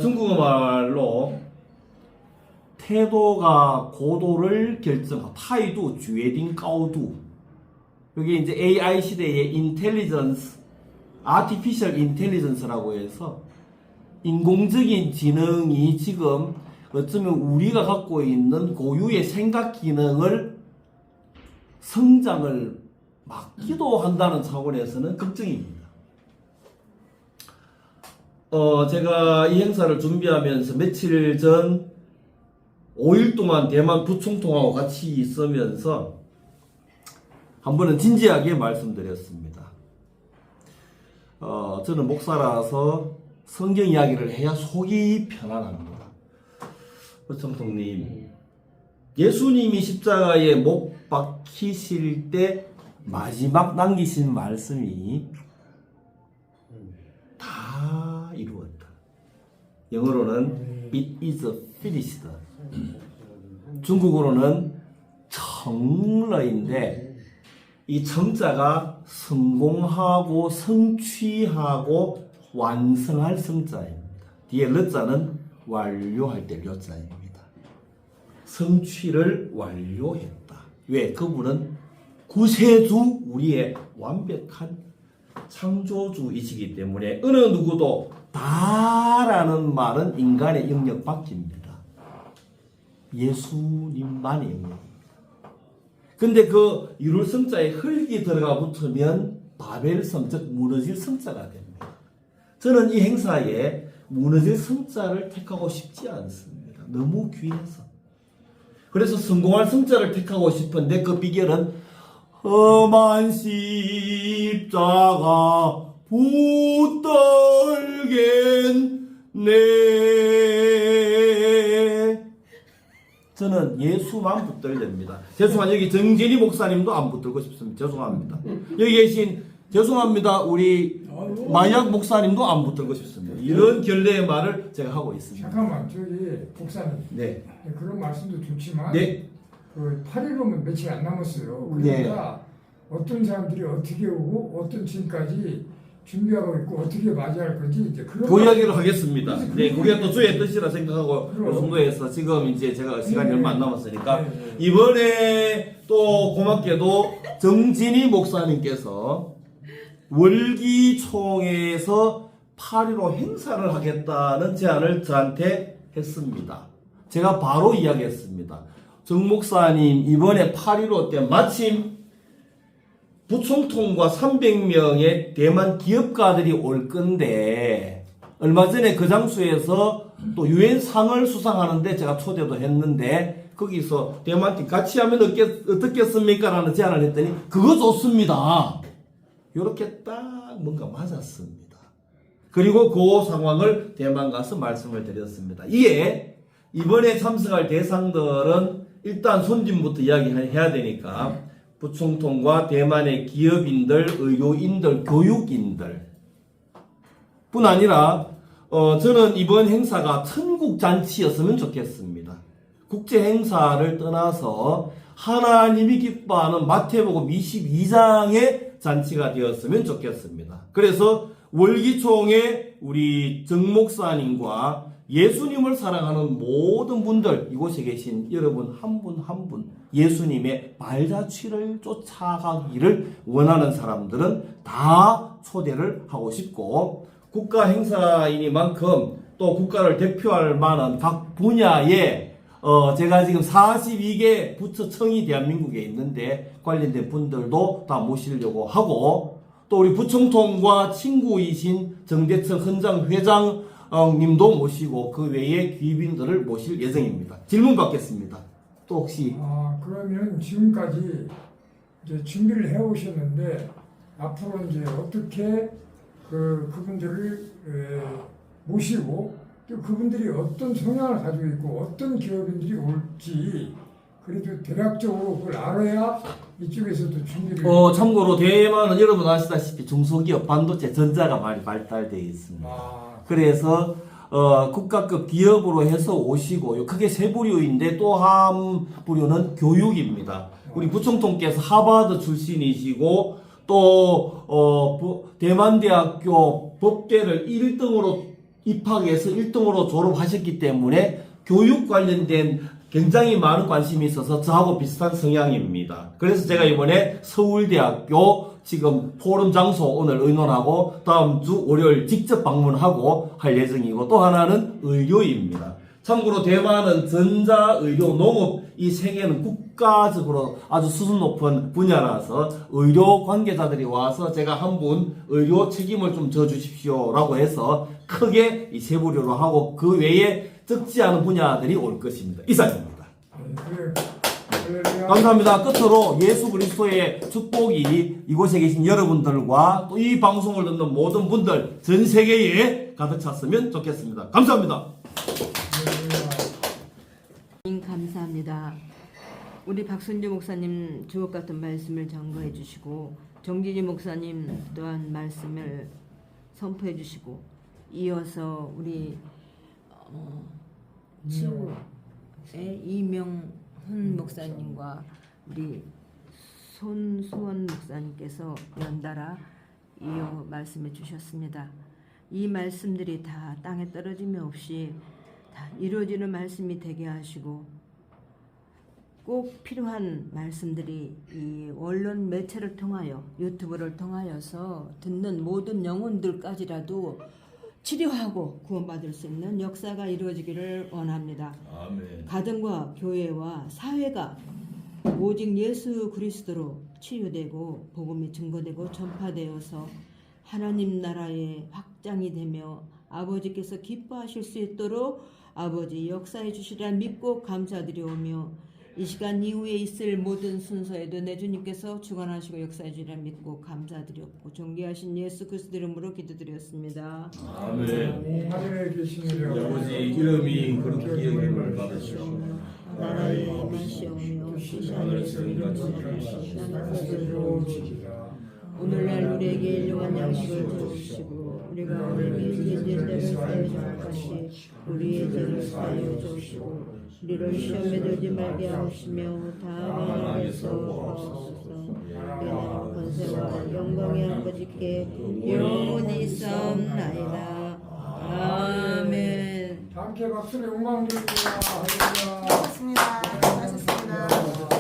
중국어 말로 태도가 고도를 결정하고, 타이두 주에딩 까오두, 여기 이제 AI 시대의 인텔리전스, 아티피셜 인텔리전스라고 해서 인공적인 지능이 지금 어쩌면 우리가 갖고 있는 고유의 생각 기능을 성장을 막기도 한다는 차원에서는 걱정입니다. 제가 이 행사를 준비하면서 며칠 전 5일 동안 대만 부총통하고 같이 있으면서 한 번은 진지하게 말씀드렸습니다. 저는 목사라서 성경 이야기를 해야 속이 편안합니다. 부총통님, 예수님이 십자가에 못 박히실 때 마지막 남기신 말씀이 다 이루었다. 영어로는 It is finished. 중국어로는 청러인데 이 청자가 성공하고 성취하고 완성할 성자입니다. 뒤에 러자는 완료할 때 려자입니다. 성취를 완료했다. 왜? 그분은 구세주, 우리의 완벽한 창조주이시기 때문에 어느 누구도 다라는 말은 인간의 영역 밖입니다. 예수님만의 영역입니다. 근데 그 이룰 성자에 흙이 들어가 붙으면 바벨성, 즉 무너질 성자가 됩니다. 저는 이 행사에 무너질 성자를 택하고 싶지 않습니다. 너무 귀해서. 그래서 성공할 성자를 택하고 싶은데 그 비결은 험한 십자가 붙들겠네. 저는 예수만 붙들렵니다. 죄송합니다. 여기 정진희 목사님도 안 붙들고 싶습니다. 죄송합니다. 여기 계신 죄송합니다. 우리 마약 목사님도 안 붙들고 싶습니다. 이런 결례의 말을 제가 하고 있습니다. 잠깐만, 저기 목사님. 네. 그런 말씀도 좋지만 네. 그 8일 며칠 안 남았어요. 그러니까 어떤 사람들이 어떻게 오고 어떤 지금까지 준비하고 있고 어떻게 맞이할 건지 이제 그런 그 이야기를 하겠습니다. 네, 그런 그게 또 주의 뜻이라 생각하고 그럼. 정도에서 지금 이제 제가 시간이 네. 얼마 안 남았으니까 네. 이번에 또 고맙게도 정진희 목사님께서 월기총회에서 8.15 행사를 하겠다는 제안을 저한테 했습니다. 제가 바로 이야기했습니다. 정 목사님, 이번에 8.15 때 마침 부총통과 300명의 대만 기업가들이 올 건데, 얼마 전에 그 장소에서 또 유엔 상을 수상하는데 제가 초대도 했는데, 거기서 대만팀 같이 하면 어떻겠습니까? 라는 제안을 했더니, 그거 좋습니다. 요렇게 딱 뭔가 맞았습니다. 그리고 그 상황을 대만 가서 말씀을 드렸습니다. 이게 이번에 참석할 대상들은 일단 손님부터 이야기해야 되니까 부총통과 대만의 기업인들, 의료인들, 교육인들 뿐 아니라 저는 이번 행사가 천국잔치였으면 좋겠습니다. 국제행사를 떠나서 하나님이 기뻐하는 마태복음 22장의 잔치가 되었으면 좋겠습니다. 그래서 월기총회 우리 정 목사님과 예수님을 사랑하는 모든 분들, 이곳에 계신 여러분 한 분 한 분 예수님의 발자취를 쫓아가기를 원하는 사람들은 다 초대를 하고 싶고, 국가 행사이니만큼 또 국가를 대표할 만한 각 분야에 제가 지금 42개 부처청이 대한민국에 있는데 관련된 분들도 다 모시려고 하고, 또 우리 부총통과 친구이신 정대천 헌장 회장 님도 모시고 그 외에 귀빈들을 모실 예정입니다. 질문 받겠습니다. 또 혹시 그러면 지금까지 이제 준비를 해 오셨는데 앞으로 이제 어떻게 그분들을 모시고 또 그분들이 어떤 성향을 가지고 있고 어떤 기업인들이 올지 그래도 대략적으로 그걸 알아야 이쪽에서도 준비를. 참고로 대만은 여러분 아시다시피 중소기업 반도체 전자가 많이 발달되어 있습니다. 아, 그래서 국가급 기업으로 해서 오시고 크게 세 부류인데 또 한 부류는 교육입니다. 우리 부총통께서 하버드 출신이시고 또 대만대학교 법대를 1등으로 입학해서 1등으로 졸업하셨기 때문에 교육 관련된 굉장히 많은 관심이 있어서 저하고 비슷한 성향입니다. 그래서 제가 이번에 서울대학교 지금 포럼 장소 오늘 의논하고 다음 주 월요일 직접 방문하고 할 예정이고 또 하나는 의료입니다. 참고로 대만은 전자, 의료, 농업 이 세 개는 국가적으로 아주 수준 높은 분야라서 의료 관계자들이 와서 제가 한 분 의료 책임을 좀 져주십시오라고 해서 크게 이 세 부류로 하고 그 외에 적지 않은 분야들이 올 것입니다. 이상입니다. 감사합니다. 끝으로 예수 그리스도의 축복이 이곳에 계신 여러분들과 또 이 방송을 듣는 모든 분들 전 세계에 가득 찼으면 좋겠습니다. 감사합니다. 감사합니다. 우리 박순주 목사님 주옥 같은 말씀을 전거해 주시고 정진희 목사님 또한 말씀을 선포해 주시고 이어서 우리 치우의 이명훈 목사님과 우리 손수원 목사님께서 연달아 이어 말씀해 주셨습니다. 이 말씀들이 다 땅에 떨어짐이 없이 다 이루어지는 말씀이 되게 하시고 꼭 필요한 말씀들이 이 언론 매체를 통하여 유튜브를 통하여서 듣는 모든 영혼들까지라도 치료하고 구원받을 수 있는 역사가 이루어지기를 원합니다. 아멘. 가정과 교회와 사회가 오직 예수 그리스도로 치유되고 복음이 증거되고 전파되어서 하나님 나라의 확장이 되며 아버지께서 기뻐하실 수 있도록 아버지 역사해 주시리라 믿고 감사드리오며 이 시간 이후에 있을 모든 순서에도 내 주님께서 주관하시고 역사해 주리라 믿고 감사드렸고 존귀하신 예수 그리스도 이름으로 기도드렸습니다. 아멘. 하늘에 계신 우리 아버지 이름이 그렇게 여김을 받으시오. 나라의 임하시오며 하늘에서 이같이 땅에서도 오늘날 우리에게 일용할 양식을 주시고 우리가 우리에게 죄를 사하여 줄 것이 우리의 죄를 사하여 주시고 우리를 시험에 들지 말게 하시며 다만 악에서 구하옵소서. 그러나 권세와 영광의 아버지께 영원히 싸움나이다. 아멘. 함께 박수로 영광 드립니다. 할렐루야. 고맙습니다. 수고하셨습니다.